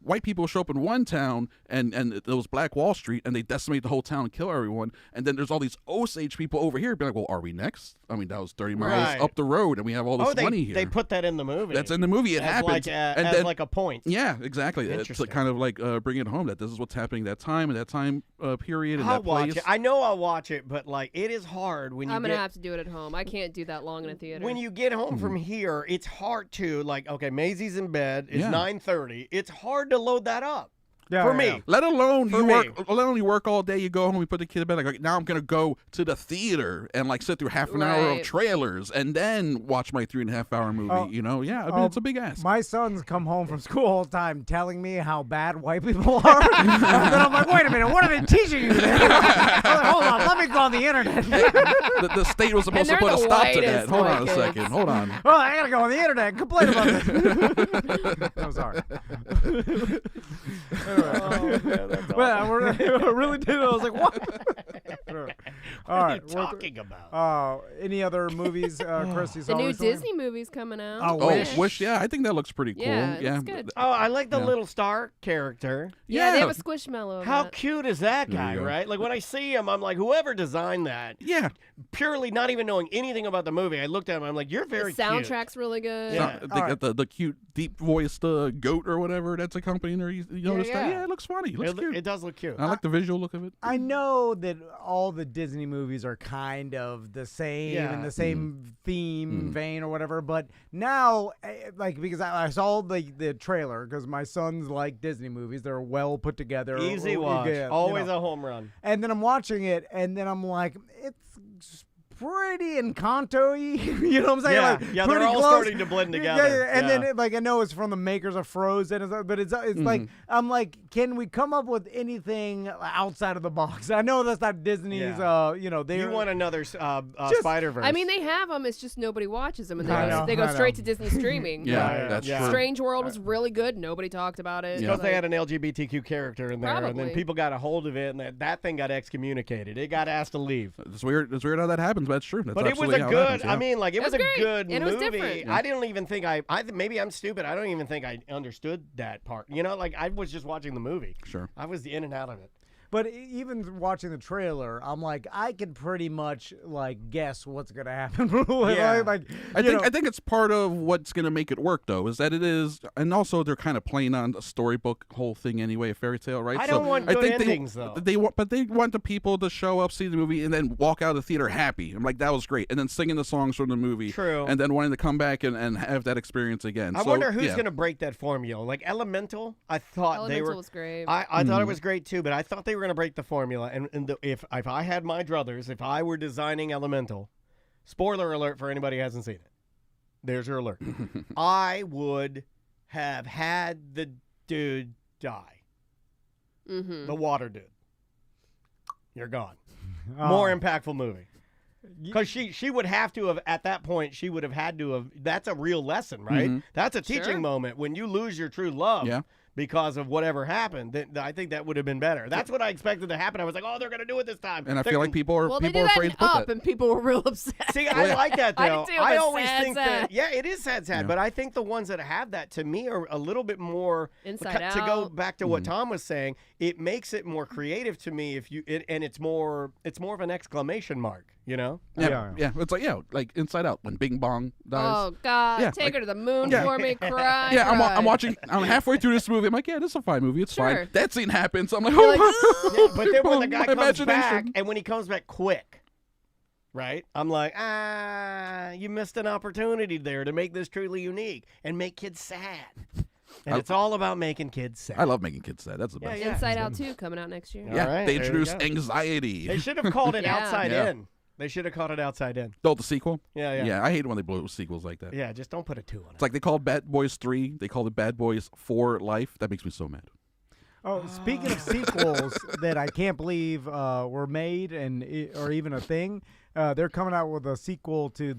white people show up in one town and it was Black Wall Street and they decimate the whole town and kill everyone, and then there's all these Osage people over here be like, well, are we next? I mean, that was 30 miles up the road and we have all this money here. They put that in the movie. That's in the movie. It happens. As like a point. Yeah, exactly. It's kind of like bringing it home that this is what's happening that time and that time period and that place. Watch it. I know I'll watch it, but like it is hard when I'm going to have to do it at home. I can't do that long in a theater. When you get home from here, it's hard to like, okay, Maisie's in bed. It's 9:30. It's hard to load that up. For me. Let alone For you me. work. Let alone you work all day. You go home, you put the kid to bed. Like now, I'm gonna go to the theater and like sit through half an hour of Right. trailers and then watch my 3.5 hour movie. Oh. You know, yeah. I mean, it's a big ask. My sons come home from school all the time telling me how bad white people are. And then I'm like, wait a minute, what are they teaching you there? I'm like, hold on, let me go on the internet. The state was supposed to they're put a the stop to that. whitest Hold on a white second. kids. Hold on. Oh, I gotta go on the internet and complain about this. I'm sorry. But I really did. I was like, what? All right. What are you talking about? Any other movies, Chris? You The saw new recently? Disney movie's coming out. Oh, Oh, Wish. Yeah, I think that looks pretty cool. Yeah, it looks good. Oh, I like the Yeah. little star character. Yeah, they have a squishmallow. of How that. cute is that There guy, you go. right? Like when I see him, I'm like, whoever designed that, Yeah. purely not even knowing anything about the movie, I looked at him, I'm like, you're very The soundtrack's really good. Yeah. They All got the cute, deep voiced goat or whatever that's accompanying her. You noticed that? yeah. Yeah, it looks funny. It looks cute. cute. It does look cute. I like the visual look of it. I know that all the Disney movies are kind of the same Yeah. in the same theme vein or whatever, but now, like, because I saw the trailer because my sons like Disney movies, they're well put together. Easy Or- watch. yeah, you Always know. a home run. And then I'm watching it, and then I'm like, it's pretty Encanto-y. You know what I'm saying? Yeah, like, yeah, pretty they're all close. starting to blend together. Yeah. And then, Yeah. I know it's from the makers of Frozen, but it's like, I'm like, can we come up with anything outside of the box? I know that's not Disney's, they You want another Spider-Verse. I mean, they have them. It's just nobody watches them, and they I go, know, they go I straight know. to Disney streaming. Yeah, that's yeah. true. Strange World was really good. Nobody talked about it. because Like, they had an LGBTQ character in there, and then Probably. people got a hold of it, and that thing got excommunicated. It got asked to leave. It's weird. It's weird how that happens, but it's true. That's But it was absolutely a how good. happens, yeah. I mean, like it was a great, good and it was movie. different. I didn't even think maybe I'm stupid. I don't even think I understood that part. You know, like I was just watching the movie. Sure. I was in and out of it. But even watching the trailer, I'm like, I can pretty much like guess what's gonna happen. Yeah. I think it's part of what's going to make it work, though, is that it is, and also they're kind of playing on a storybook whole thing anyway, a fairy tale, right? I don't want good endings, though. They want the people to show up, see the movie, and then walk out of the theater happy. I'm like, that was great, and then singing the songs from the movie, True. and then wanting to come back and have that experience again. I So, wonder who's yeah. going to break that formula. Like Elemental, I thought they Elemental were. was great. I thought it was great too, but I thought they were going to break the formula. And if I had my druthers, if I were designing Elemental, spoiler alert for anybody who hasn't seen it. There's your alert. I would have had the dude die. Mm-hmm. The water dude. You're gone. More impactful movie. Because she would have to have, at that point, she would have had to have, that's a real lesson, right? That's a teaching Sure. moment. When you lose your true love because of whatever happened, then I think that would have been better. That's what I expected to happen. I was like, oh, they're going to do it this time. And I They're feel like gonna- people are Well, they people did are that afraid in to put Up, that. and people were real upset. See, I like that, I though. do too, I but always sad, think sad. that, yeah, it is sad, Yeah. but I think the ones that have that, to me, are a little bit more, Inside to go Out. back to what Tom was saying, it makes it more creative to me and it's more of an exclamation mark, you know? Yeah. It's like Inside Out when Bing Bong dies. Oh God! Yeah, Take like- her to the moon Yeah. for me. Cry. Yeah, I'm cry. watching. I'm halfway through this movie. I'm like, yeah, this is a fine movie. It's Sure. fine. That scene happens. I'm like, You're like, oh, Yeah, but then when the guy my comes imagination. back, and when he comes back quick, right? I'm like, you missed an opportunity there to make this truly unique and make kids sad. And it's all about making kids sad. I love making kids sad. That's the best. Yeah. Inside Out 2 coming out next year. Yeah, All right, they there you introduce go. anxiety. They should have called it Yeah. Outside Yeah. In. They should have called it Outside In. Oh, the sequel? Yeah. Yeah, I hate when they blow sequels like that. Yeah, just don't put a 2 on it. It's like they called Bad Boys 3. They called it Bad Boys 4 Life. That makes me so mad. Oh, speaking of sequels that I can't believe were made or even a thing, they're coming out with a sequel to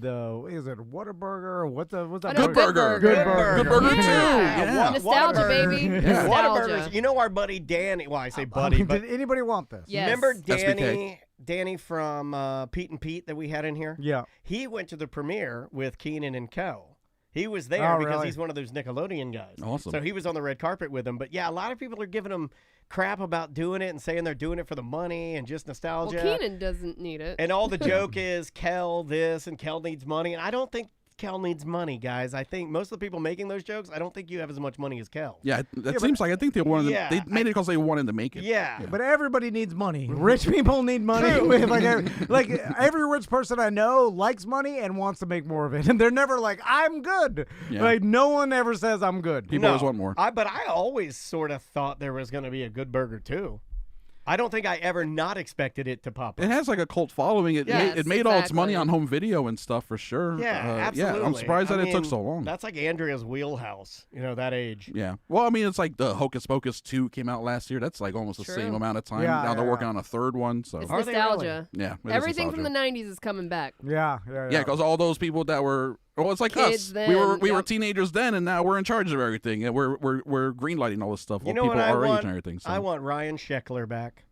is it Whataburger? What's that? Oh, no, Good Burger. Good Burger. Good Burger Yeah. 2. Yeah. Nostalgia, Whataburger. baby. Yeah. Nostalgia. Whataburgers. You know our buddy Danny. Well, I say buddy, but did anybody want this? Yes. remember SBK. Danny from Pete and Pete that we had in here? Yeah. He went to the premiere with Keenan and Kel. He was there Oh, because really? he's one of those Nickelodeon guys. Awesome. So he was on the red carpet with him. But yeah, a lot of people are giving him crap about doing it and saying they're doing it for the money and just Well, nostalgia. Keenan doesn't need it. And all the joke is Kel this and Kel needs money. And I don't think Kel needs money, guys. I think most of the people making those jokes, I don't think you have as much money as Kel. Yeah, that seems like I think they wanted. They made it because they wanted to make it. Yeah. But everybody needs money. Rich people need money. like every rich person I know likes money and wants to make more of it. And they're never like, I'm good. Yeah. Like no one ever says I'm good. People always want more. But I always sort of thought there was going to be a Good Burger too. I don't think I ever not expected it to pop up. It has like a cult following. It made all its money on home video and stuff for sure. Yeah, absolutely. Yeah, I'm surprised that it took so long. That's like Andrea's wheelhouse, that age. Yeah. Well, I mean, it's like the Hocus Pocus 2 came out last year. That's like almost the same amount of time. Yeah, now they're working on a third one. So It's nostalgia. Yeah. it is Everything from nostalgia. the 90s is coming back. Yeah. Yeah, because all those people that were it's like Kids us. then, We were teenagers then, and now we're in charge of everything, and we're greenlighting all this stuff. You know people what I our want? age and everything. So. I want Ryan Sheckler back.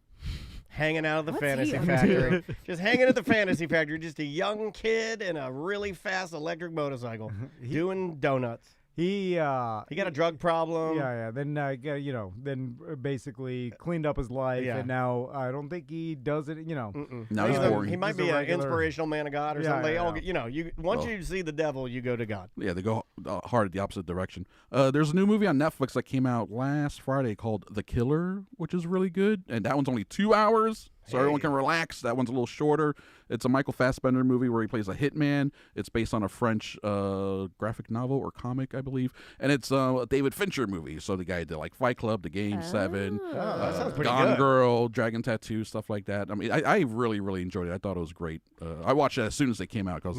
Hanging out at the What's Fantasy he up Factory. Just hanging at the Fantasy Factory. Just a young kid in a really fast electric motorcycle doing donuts. He got a drug problem. Yeah. Then then basically cleaned up his life, and now I don't think he does it. Now He's he's boring. He might He's be a an regular- inspirational man of God or something. Once you see the devil, you go to God. Yeah, they go hard the opposite direction. There's a new movie on Netflix that came out last Friday called The Killer, which is really good, and that one's only 2 hours. So everyone can relax. That one's a little shorter. It's a Michael Fassbender movie where he plays a hitman. It's based on a French graphic novel or comic, I believe. And it's a David Fincher movie. So the guy did like Fight Club, The Game, 7, that sounds pretty Gone good. Girl, Dragon Tattoo, stuff like that. I mean, I really, really enjoyed it. I thought it was great. I watched it as soon as they came out because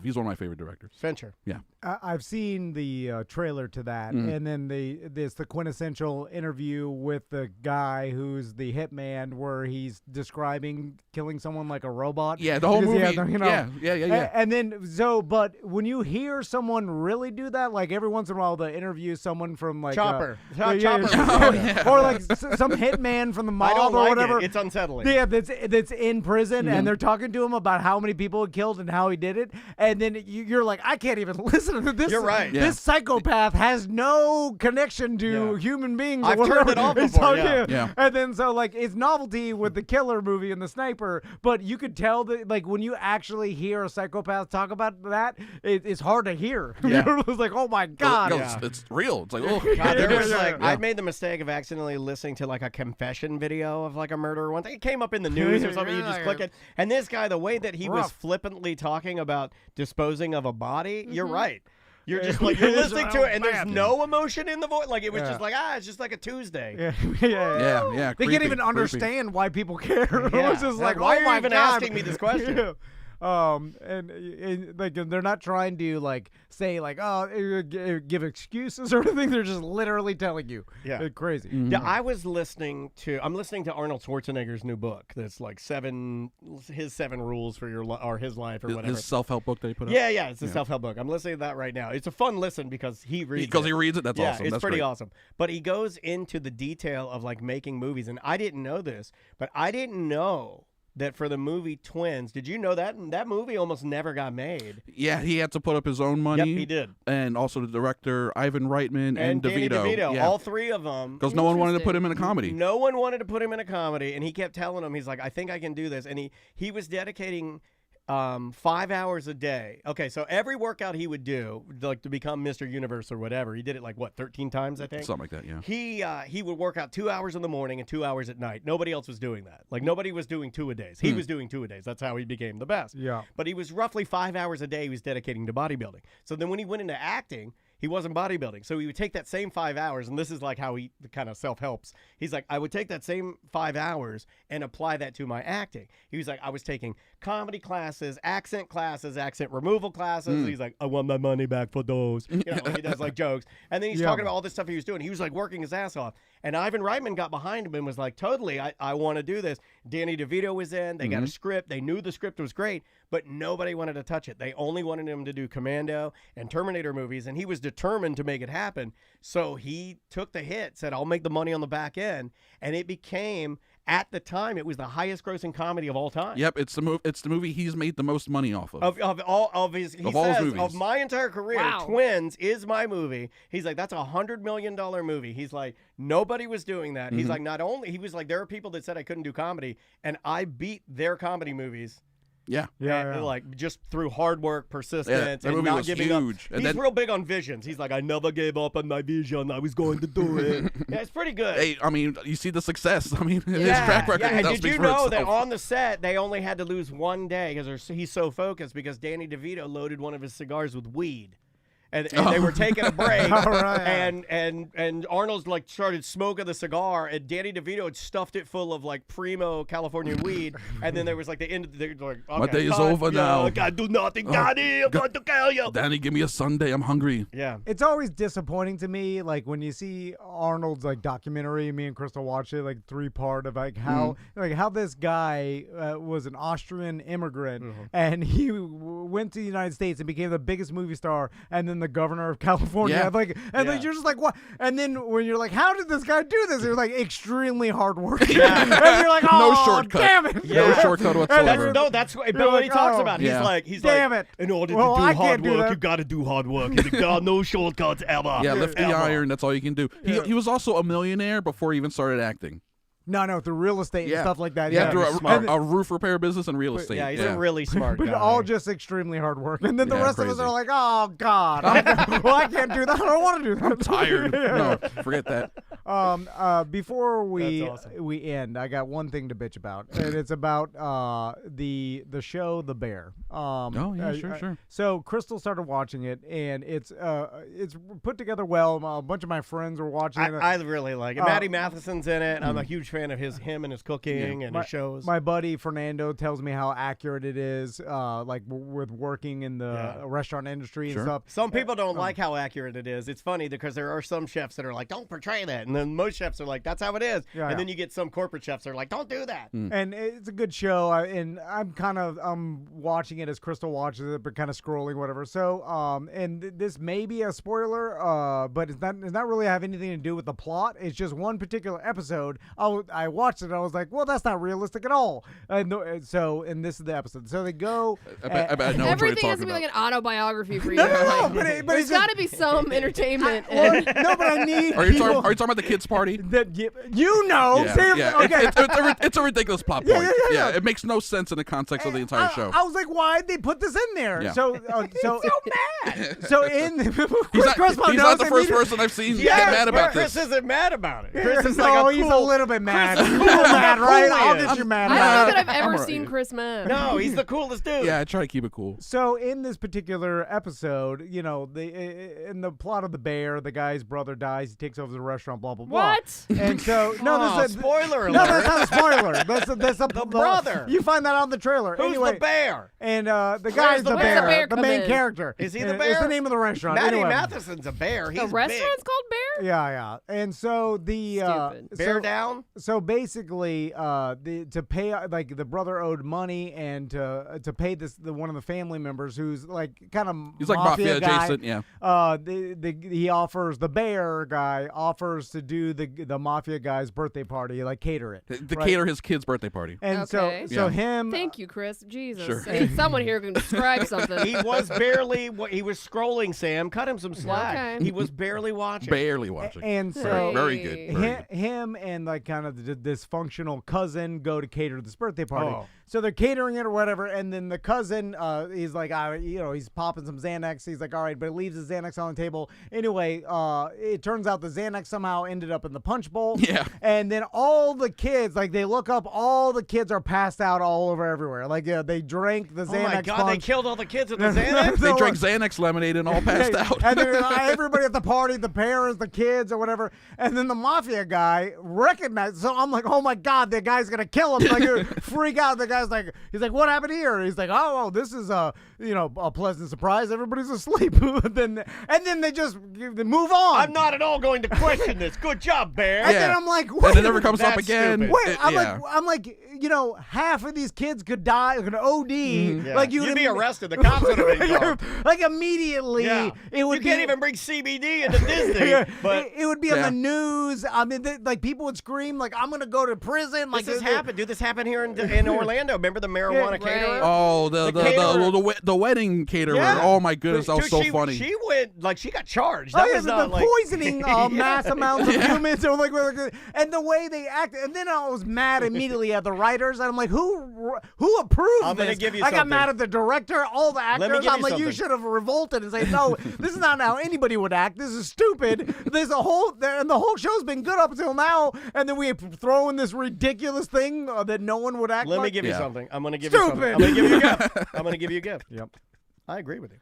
he's one of my favorite directors. Fincher. Yeah. I've seen the trailer to that, and then the quintessential interview with the guy who's the hitman, where he's describing killing someone like a robot. Yeah, the whole movie. Yeah. And then but when you hear someone really do that, like every once in a while, they interview someone from like Chopper. Chopper, or like some hitman from the mob I don't or like whatever. it. It's unsettling. Yeah, that's in prison, and they're talking to him about how many people he killed and how he did it, and then you're like, I can't even listen to this. You're right. This psychopath has no connection to human beings. I've or turned whatever. it off It's before, like, yeah. And then so like it's novelty with the killer movie and the sniper, but you could tell that like when you actually hear a psychopath talk about that, it's hard to hear. Yeah. It's like, oh my god. It's real. It's like, oh, God, there was Yeah. I made the mistake of accidentally listening to like a confession video of like a murderer once. It came up in the news or something. You just click it, and this guy, the way that he was Rough. flippantly talking about disposing of a body, you're right. You're just like you're listening to it, and there's no emotion in the voice. Like it was just like it's just like a Tuesday. yeah. They creepy, can't even creepy. understand why people care. Yeah. It's just Like, like, why oh are you my even God. asking me this question? Yeah. And like they're not trying to like say like give excuses or anything. They're just literally telling you. Yeah. It's crazy. Yeah, I'm listening to Arnold Schwarzenegger's new book. That's like his 7 rules for your or his life or whatever. His self-help book that he put out. Yeah, it's a self-help book. I'm listening to that right now. It's a fun listen because he reads it. Because he reads it, that's awesome. It's That's pretty great. awesome. But he goes into the detail of like making movies, and I didn't know this, but I didn't know that for the movie Twins, did you know that movie almost never got made? Yeah, he had to put up his own money. Yep, he did. And also the director Ivan Reitman and Danny DeVito, Yeah. all 3 of them. Because no one wanted to put him in a comedy. No one wanted to put him in a comedy, and he kept telling him, he's like, I think I can do this. And he was dedicating 5 hours a day. Okay, so every workout he would do, like to become Mr. Universe or whatever, he did it like, 13 times, I think? Something like that, yeah. He would work out 2 hours in the morning and 2 hours at night. Nobody else was doing that. Like, nobody was doing 2 a days. He was doing 2 a days. That's how he became the best. Yeah. But he was roughly 5 hours a day he was dedicating to bodybuilding. So then when he went into acting, he wasn't bodybuilding. So he would take that same 5 hours, and this is like how he kind of self-helps. He's like, I would take that same 5 hours and apply that to my acting. He was like, I was taking comedy classes, accent removal classes. He's like, I want my money back for those. You know, he does like jokes. And then he's talking about all this stuff he was doing. He was like working his ass off. And Ivan Reitman got behind him and was like, totally, I want to do this. Danny DeVito was in. They got a script. They knew the script was great, but nobody wanted to touch it. They only wanted him to do Commando and Terminator movies, and he was determined to make it happen. So he took the hit, said, I'll make the money on the back end, and it became, at the time, it was the highest grossing comedy of all time. Yep, it's the movie he's made the most money off of. Of all his movies. Of my entire career, Wow. Twins is my movie. He's like, that's $100 million movie. He's like, nobody was doing that. He's like, he was like, there are people that said I couldn't do comedy, and I beat their comedy movies Yeah. And, like, just through hard work, persistence, that and movie not was giving huge. up. And He's then- real big on visions. He's like, I never gave up on my vision. I was going to do it. Yeah, it's pretty good. Hey, I mean, you see the success. I mean, his Yeah, track record yeah. And now did speaks you for know that itself. on the set they only had to lose one day because he's so focused because Danny DeVito loaded one of his cigars with weed. And they were taking a break, All right. and Arnold's like started smoking the cigar, and Danny DeVito had stuffed it full of like primo Californian weed, and then there was like the end. They're like, okay, My day is cut, over yeah, now. I can't do nothing, Daddy. I'm going to kill you. Danny, give me a Sunday. I'm hungry. Yeah. It's always disappointing to me, like when you see Arnold's like documentary. Me and Crystal watched it, like 3-part of like how this guy was an Austrian immigrant and he went to the United States and became the biggest movie star, and then the governor of California. Yeah. Like, and like you're just like, what? And then when you're like, how did this guy do this? You're like extremely hard work. and you're like, oh, No shortcut. damn it. No shortcut whatsoever. That's what he talks about. Yeah. He's Damn like, it. in order Well, to I do can't hard do work, that. you got to do hard work. He's like, there are no shortcuts ever. Yeah, lift the Ever. iron. That's all you can do. He was also a millionaire before he even started acting. No, through real estate and stuff like that. Yeah, through smart. a roof repair business and real estate. Yeah, he's a really smart But guy. all just extremely hard work. And then the Yeah, rest of us crazy. are like, oh, God. Well, I can't do that. I don't want to do that. I'm tired. No, forget that. Before we That's awesome. we end, I got one thing to bitch about, and it's about the show The Bear. Sure. So Crystal started watching it, and it's put together well. A bunch of my friends were watching it. I really like it. Maddie Matheson's in it. I'm a huge fan of him and his cooking and his shows. My buddy Fernando tells me how accurate it is, like with working in the restaurant industry and stuff. Some people don't like how accurate it is. It's funny because there are some chefs that are like, don't portray that. And then most chefs are like, that's how it is. And then you get some corporate chefs that are like, don't do that. And it's a good show, and I'm watching it as Crystal watches it, but kind of scrolling, whatever. So, and this may be a spoiler, but it's not really have anything to do with the plot. It's just one particular episode. I watched it, and I was like, well, that's not realistic at all. And this is the episode. So they go. I bet I know what you're Everything has to talking be like about. an autobiography for you. No, Like, but there's it's got just- to be some entertainment. No, but I need. Are you people talking about the kids' party? that you know? Yeah, Sam, yeah. Okay. It's a ridiculous plot point. Yeah. It makes no sense in the context of the entire show. I was like, why'd they put this in there? Yeah. So mad. So in He's not, Crespo he's knows not the I first need it. person I've seen Yes, get mad about Chris this. isn't mad about it. Chris is No, like he's a little bit mad. Chris is Cool mad, right? I'll is. get you mad. I don't know that I've I'm ever alright. seen Chris mad. No, he's the coolest dude. Yeah, I try to keep it cool. So in this particular episode, in the plot of The Bear, the guy's brother dies. He takes over the restaurant. Blah blah blah. What? And so Spoiler alert. No, that's not a spoiler. That's the brother. You find that out in the trailer. Who's anyway, the bear? And the guy's the the bear? bear, Come the main in. character. Is he the And bear? It's the name of the restaurant. Maddie anyway. Matheson's a bear. He's The restaurant's called Bear? Yeah. And so the Stupid. Bear down. So basically, to pay like the brother owed money and to pay one of the family members who's like kind of He's like mafia guy, adjacent, yeah. He offers the bear guy offers to do the mafia guy's birthday party, like cater it, To right? cater his kid's birthday party. And Okay. so Yeah. him. Thank you, Chris. Jesus. Sure. I need someone here who can describe something. He was barely. He was scrolling. Sam, cut him some slack. Okay. He was barely watching. Barely watching. And so Very good. Hey. Very good. him and like kind of the dysfunctional cousin go to cater this birthday party. Oh. So they're catering it or whatever, and then the cousin, he's like, he's popping some Xanax. He's like, all right, but he leaves the Xanax on the table. Anyway, it turns out the Xanax somehow ended up in the punch bowl. Yeah. And then all the kids, like they look up, all the kids are passed out all over everywhere. Like they drank the Xanax Oh my God! punch. They killed all the kids with the Xanax. They drank Xanax lemonade and all passed out. And then everybody at the party, the parents, the kids, or whatever. And then the mafia guy recognized. So I'm like, oh my God, the guy's gonna kill him. Like, freak out. The guy's like, he's like, what happened here? He's like, oh, this is a pleasant surprise. Everybody's asleep. and then they just move on. I'm not at all going to question this. Good job, Bear. And Yeah. then I'm like, And wait. it never comes up That's again. stupid. Wait, Yeah. I'm like, half of these kids could die, could OD. Yeah. Like You'd be arrested. The cops would have been called. Like immediately, Yeah. it would You be. can't even bring CBD into Disney. Yeah, But it would be on Yeah. the news. I mean, like people would scream, like "I'm gonna go to prison." Like this has happened. Dude, this happened here in Orlando. Remember the marijuana right. caterer? Oh, The caterer. the wedding caterer. Yeah. Oh my goodness, that was Dude, so she, funny. She went like she got charged. Oh That yeah, was the not like poisoning mass amounts humans, or like, and the way they act. And then I was mad immediately at the writers, and I'm like, who approved I'm this? gonna give you I got something. mad at the director, all the Let me actors. give I'm you like, you something. should have revolted and say, no, this is not how anybody would act. This is stupid. There's and the whole show's been good up until now, and then we throw in this ridiculous thing that no one would act like. Let me give you Yeah. something. I'm going to give Stupid. you something. I'm going to give you a gift. I'm going to give you a gift. Yep. I agree with you.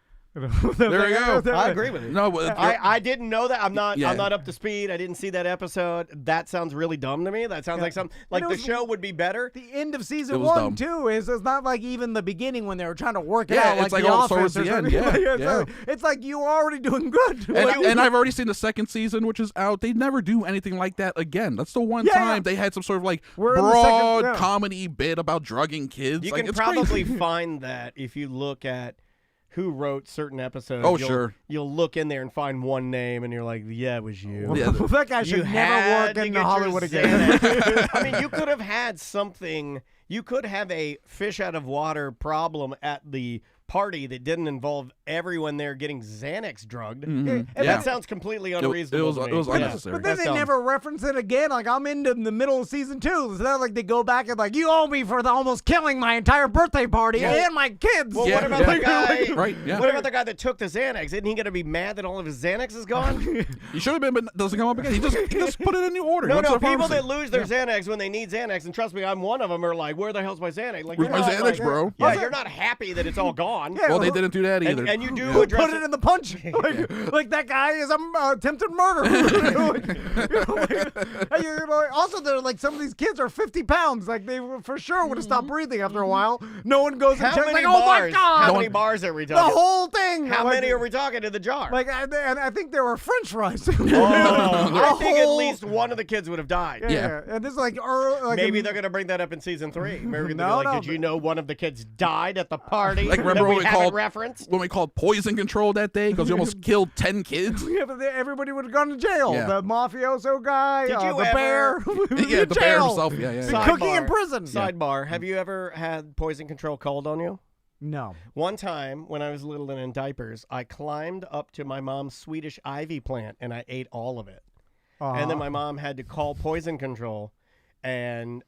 There you go. I agree with you. No, but I didn't know that. I'm not Yeah. I'm not up to speed. I didn't see that episode. That sounds really dumb to me. That sounds like something like it the was- show would be better. The end of It season was 1 dumb. too is it's not like even the beginning when they were trying to work it Yeah, out it's like The all Office towards or the end, something. yeah, it's, yeah. it's like you were already doing good. and I've already seen the second season, which is out. They never do anything like that again. That's the one Yeah, time yeah. they had some sort of like We're in the second- broad yeah. comedy bit about drugging kids. You like, can it's probably crazy. find that if you look at who wrote certain episodes. Oh, you'll, sure. You'll look in there and find one name, and you're like, yeah, it was you. Yeah. that guy should You never had work to in get your Hollywood again. Xanax. I mean, you could have had something. You could have a fish out of water problem at the party that didn't involve everyone there getting Xanax drugged. Mhm. And That that's- sounds completely It unreasonable. to me. was Yeah. unnecessary. But then That's they dumb. never reference it again. Like I'm into the middle of season 2. It's not like they go back and like you owe me for almost killing my entire birthday party Yeah. and my kids. Well, Yeah, what about yeah. the guy? Right, yeah. What about the guy that took the Xanax? Isn't he going to be mad that all of his Xanax is gone? You should have been, but it doesn't come up again. He just put it in the order. No, What's no. the People pharmacy? that lose their Xanax when they need Xanax, and trust me, I'm one of them, are like, where the hell's my Xanax? Like, Where's you're my not, Xanax, like, bro? Yeah, you're not happy that it's all gone. Yeah, Well, they didn't do that either. And you do Who address put it in the punch? like that guy is attempted murder. Also, they're like some of these kids are 50 pounds. Like they for sure would have stopped breathing after a while. No one goes and How checks. many Like, oh my bars? god, How many bars are we the talking? whole thing. How Like, many are we talking in the jar? Like, and I think there were French fries. I think at whole- least one of the kids would have died. Yeah, and this is like, Maybe they're going to bring that up in season 3. Maybe they're gonna No, be like, no, did you know one of the kids died at the party? Like, remember that when we we haven't called referenced? when we called poison control that day because we almost killed 10 kids? Yeah, but everybody would have gone to jail. Yeah. The mafioso guy, Did you the ever- bear, Yeah, the bear jail. himself. Yeah, yeah. Been yeah. cooking in Sidebar. prison. Sidebar, have you ever had poison control called on you? No. One time when I was little and in diapers, I climbed up to my mom's Swedish ivy plant and I ate all of it. And then my mom had to call poison control, and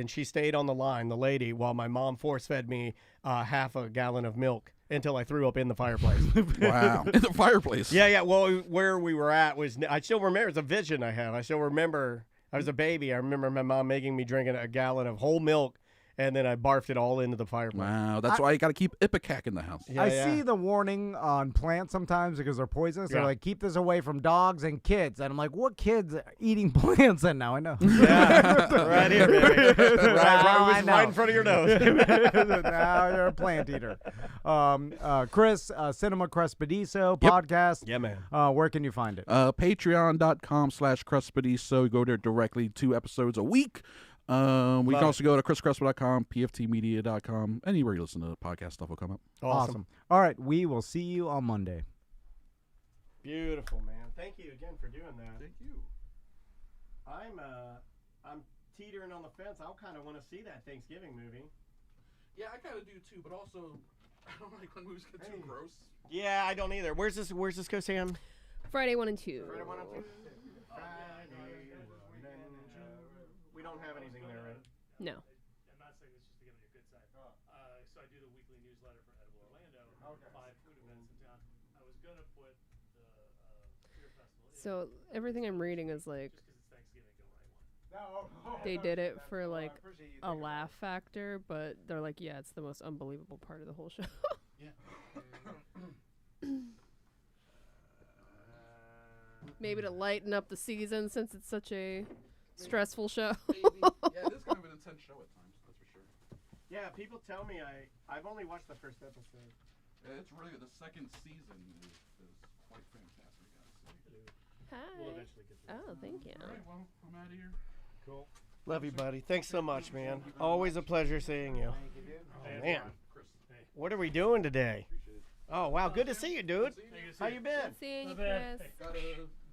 she stayed on the line, the lady, while my mom force fed me half a gallon of milk until I threw up in the fireplace. Wow. In the fireplace. Yeah. Well, where we were at was, I still remember, it's a vision I have. I still remember, I was a baby. I remember my mom making me drink a gallon of whole milk, and then I barfed it all into the fireplace. Wow. That's why you got to keep Ipecac in the house. Yeah, I yeah. see the warning on plants sometimes because they're poisonous. They're Yeah. like, keep this away from dogs and kids. And I'm like, what kids are eating plants? And now I know. Yeah, right here, baby. I know. right in front of your nose. Now you're a plant eater. Chris, Cinema Crespodiso Podcast. Yeah, man. Where can you find it? Patreon.com/Crespodiso. You go there directly, 2 episodes a week. We can also go to chriscrespo.com, pftmedia.com. Anywhere you listen to the podcast, stuff will come up. Awesome. All right. We will see you on Monday. Beautiful, man. Thank you again for doing that. Thank you. I'm teetering on the fence. I'll kind of want to see that Thanksgiving movie. Yeah, I kind of do too, but also I don't like when movies get too gross. Yeah, I don't either. Where's this go, Sam? Friday 1 and 2. We don't have anything there, right? No. I'm not saying this just to get on your good side. So I do the weekly newsletter for Edible Orlando. 5 food events in town. I was gonna put the beer festival in So everything I'm reading is like just because it's Thanksgiving. Go right one. they did it for like a laugh factor, but they're like, yeah, it's the most unbelievable part of the whole show. Maybe to lighten up the season since it's such a stressful show. Yeah, it is kind of an intense show at times, that's for sure. Yeah, people tell me I've only watched the first episode. It's really, the second season is quite fantastic, I would say. Hi. We'll eventually get there. Oh, thank you. All right, well, I'm out of here. Cool. Love you, buddy. Thanks so much, man. Always a pleasure seeing you. Oh, man. What are we doing today? Oh, wow. Good to see you, dude. How you been? Good seeing you, Not bad. Chris. Got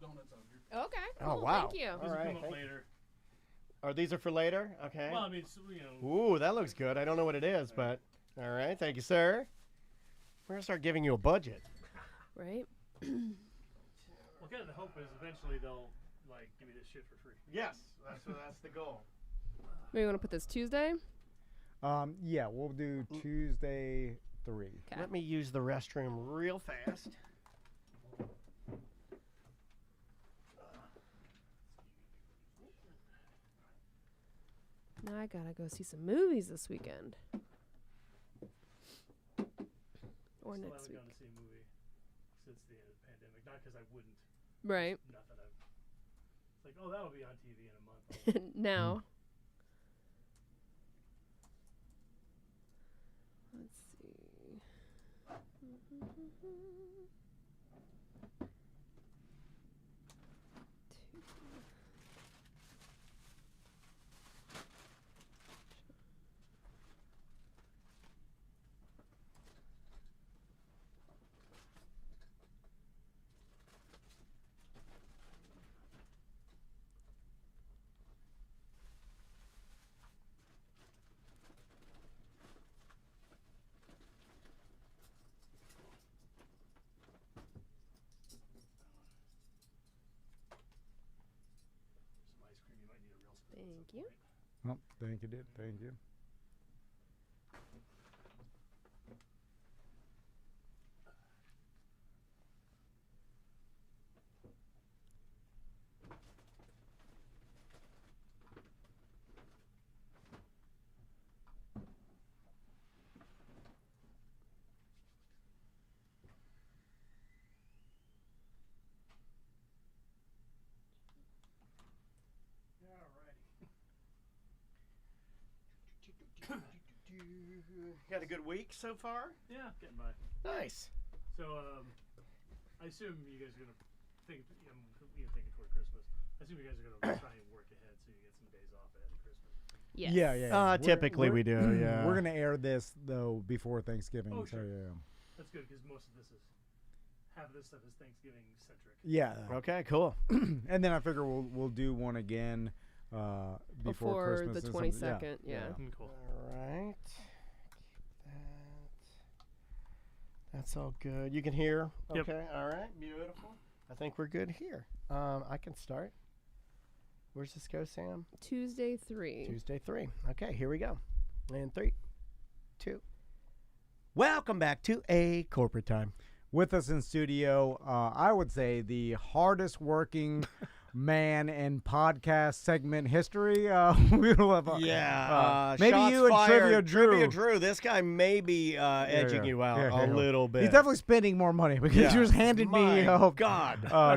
donuts out here. Okay. Oh, Cool, wow. Thank you. All These will right. come up later. Oh, these are for later? Okay. Well, I mean, so, you know, Ooh, that looks good. I don't know what it is, but all right. Thank you, sir. We're going to start giving you a budget. Right. well, kind of the hope is eventually they'll like, give me this shit for free. Yes, that's the goal. Maybe you want to put this Tuesday? Yeah, we'll do Tuesday 3. Okay. Let me use the restroom real fast. Now I gotta go see some movies this weekend. Or Still next haven't week. gone to see a movie since the end of the pandemic. Not because I wouldn't. Right. Nothing. It's like, oh, that'll be on TV in a month. Now. Let's see. Some ice cream. You might need a real spoon. Thank you. Oh, thank you, dude. Thank you. Got a good week so far? Yeah, getting by. Nice. So, I assume you guys are gonna think. You're thinking toward Christmas. I assume you guys are gonna try and work ahead so you get some days off ahead of Christmas. Yes. Yeah. Typically we do, yeah. We're gonna air this though before Thanksgiving. Oh, so sure. yeah. That's good because most of this is half of this stuff is Thanksgiving centric. Yeah. Okay, cool. And then I figure we'll do one again before Christmas. the or something. 22nd. Yeah. Cool. All right. That's all good. You can hear? Yep. Okay, all right, beautiful. I think we're good here. I can start. Where's this go, Sam? Tuesday 3. Tuesday 3. Okay, here we go. And 3, 2. Welcome back to A Corporate Time. With us in studio, I would say the hardest working man in podcast segment history. We will have maybe shots you and fired. Trivia Drew. This guy may be edging you out a little bit. He's definitely spending more money because you just handed me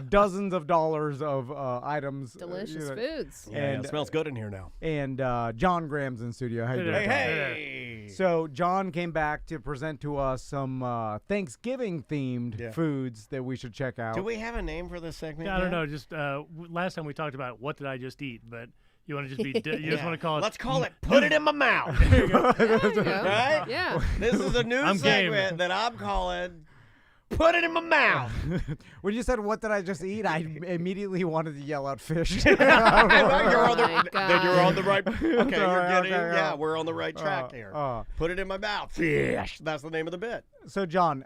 dozens of dollars of items. Delicious foods. Yeah, and it smells good in here now. And John Graham's in studio. How you doing, John? Hey. So John came back to present to us some Thanksgiving themed foods that we should check out. Do we have a name for this segment? Yeah, I don't know. Just last time we talked about what did I just eat, but you want to just be you just want to call it. Let's call it "Put It in My Mouth." There you go. Right? Yeah. This is a new segment that I'm calling "Put It in My Mouth." When you said "What did I just eat?" I immediately wanted to yell out "fish." You're on my then you're on the right. Okay, you're Sorry, getting. okay, Yeah, we're on the right track here. Put it in my mouth. Fish. That's the name of the bit. So, John,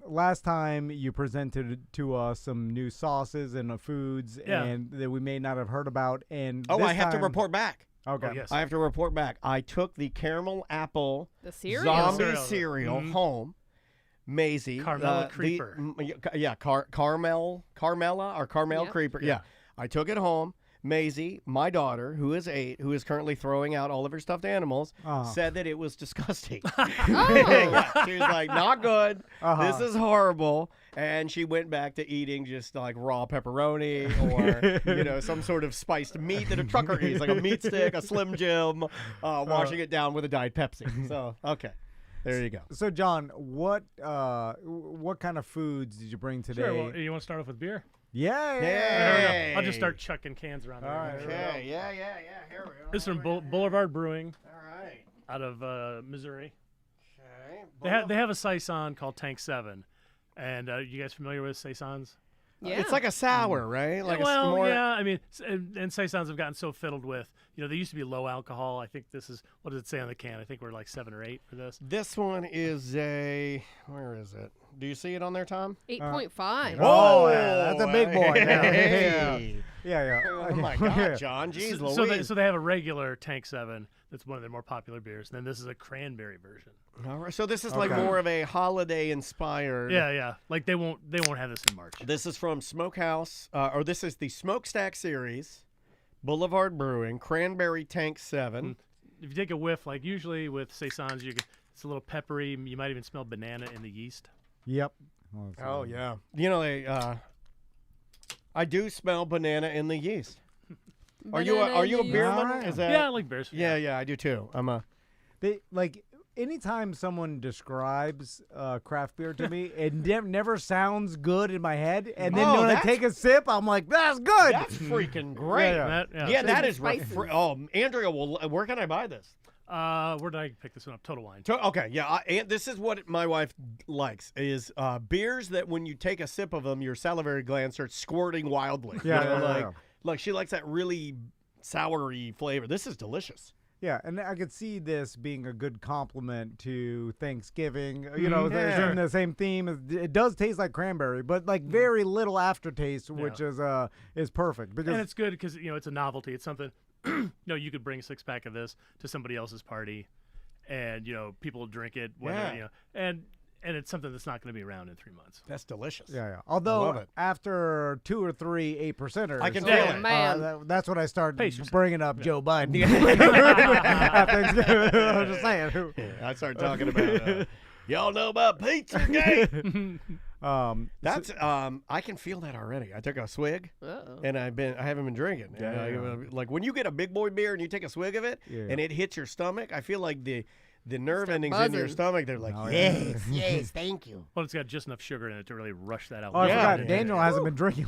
last time you presented to us some new sauces and foods and that we may not have heard about. And I have to report back. Okay. Oh, yes. I have to report back. I took the caramel apple The cereal. zombie cereal home. Maisie. Carmela Creeper. Carmela or Carmel Yeah. Creeper. Yeah. I took it home. Maisie, my daughter, who is 8, who is currently throwing out all of her stuffed animals, said that it was disgusting. Yeah, she was like, not good. This is horrible. And she went back to eating just like raw pepperoni or, some sort of spiced meat that a trucker eats, like a meat stick, a Slim Jim, washing it down with a Diet Pepsi. So, okay. There you go. So, John, what kind of foods did you bring today? Sure. Well, you want to start off with beer? Yeah. There we go. I'll just start chucking cans around. All right. Okay. Yeah. Here we go. This is from Boulevard Brewing All right. out of Missouri. Okay. They have a saison called Tank 7. And you guys familiar with saisons? Yeah. It's like a sour, right? Like I mean, and saisons have gotten so fiddled with. They used to be low alcohol. I think this is, what does it say on the can? I think we're like 7 or 8 for this. This one is where is it? Do you see it on there, Tom? 8.5. Oh, yeah, that's a big boy. Hey. Yeah. Oh my God, John. Jeez Louise. So they have a regular Tank 7. That's one of their more popular beers. And then this is a cranberry version. All right. So this is like more of a holiday inspired. Yeah. Like they won't have this in March. This is from Smokehouse, or this is the Smokestack series, Boulevard Brewing, Cranberry Tank 7. If you take a whiff, like usually with saisons, it's a little peppery. You might even smell banana in the yeast. Yep. Oh yeah. You know I do smell banana in the yeast. Are you a beerman? Alright. Is that? Yeah, I like beers. Yeah, I do too. They like anytime someone describes craft beer to me, it never sounds good in my head, and then when I take a sip, I'm like, "That's good." That's freaking great. Yeah. That is. Spices. Andrea, where can I buy this? Where did I pick this one up? Total Wine. Okay, yeah, and this is what my wife likes is beers that when you take a sip of them, your salivary gland starts squirting wildly. Like she likes that really soury flavor. This is delicious. Yeah, and I could see this being a good compliment to Thanksgiving. You know, they're in the same theme. It does taste like cranberry, but like very little aftertaste, which is perfect. Because And it's good because it's a novelty. It's something. You could bring a 6-pack of this to somebody else's party, and people will drink it. Whether, and it's something that's not going to be around in 3 months. That's delicious. Yeah. Love Although it. after 2 or 3 8%ers, I can feel it. that's when I start Pace yourself. bringing up Joe Biden. I'm just saying. I started talking about y'all know about Pizzagate. That's I can feel that already. I took a swig and I haven't been drinking. Like when you get a big boy beer and you take a swig of it and it hits your stomach, I feel like the nerve endings in your stomach, they're like, yes, thank you. Well, it's got just enough sugar in it to really rush that out. Oh, I Yeah. forgot. Daniel hasn't been drinking.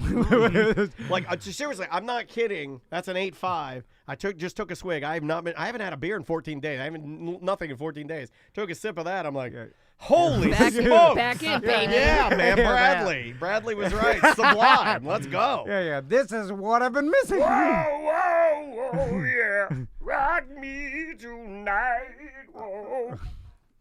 Like seriously, I'm not kidding. That's an 8.5. I just took a swig. I haven't had a beer in 14 days. I haven't nothing in 14 days. Took a sip of that. I'm like, holy smokes! Back in, baby. Yeah, man, Bradley was right. Sublime. Let's go. Yeah. This is what I've been missing. Whoa, yeah. Rock me tonight. Whoa.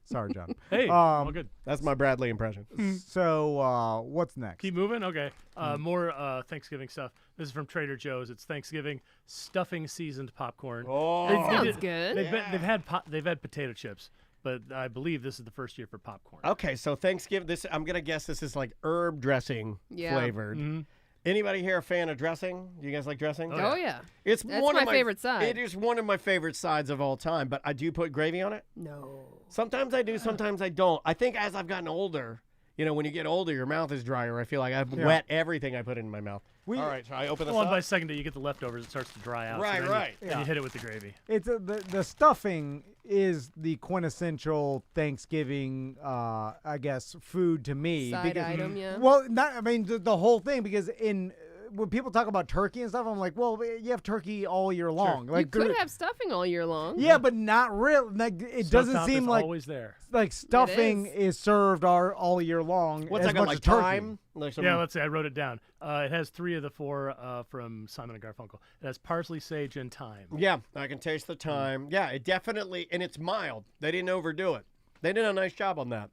Sorry, John. Hey, all good. That's my Bradley impression. So, what's next? Keep moving. Okay. More Thanksgiving stuff. This is from Trader Joe's. It's Thanksgiving stuffing seasoned popcorn. Oh, That sounds good. They've had potato chips, but I believe this is the first year for popcorn. okay. So Thanksgiving. I'm gonna guess this is like herb dressing flavored. Mm-hmm. Anybody here a fan of dressing? Do you guys like dressing? Oh, yeah. It's That's one my of my favorite side. It is one of my favorite sides of all time. But I do put gravy on it. No. Sometimes I do. Sometimes I don't. I think as I've gotten older, when you get older, your mouth is drier. I feel like I've wet everything I put in my mouth. All right, so I open this Well, and up. by second day you get the leftovers, it starts to dry out. Right, so right. Then you hit it with the gravy. It's the stuffing is the quintessential Thanksgiving, I guess, food to me. Side item, yeah. Well, the whole thing, because when people talk about turkey and stuff, I'm like, well, you have turkey all year long. Like You could have stuffing all year long. yeah, but not real. Like it doesn't Stovetop seem is like always there. like stuffing is served all year long. What's as that got, much like as turkey. thyme? Like some- Yeah, let's see. I wrote it down. It has 3 of the 4 from Simon and Garfunkel. It has parsley, sage, and thyme. Yeah, I can taste the thyme. Yeah, it definitely, and it's mild. They didn't overdo it. They did a nice job on that.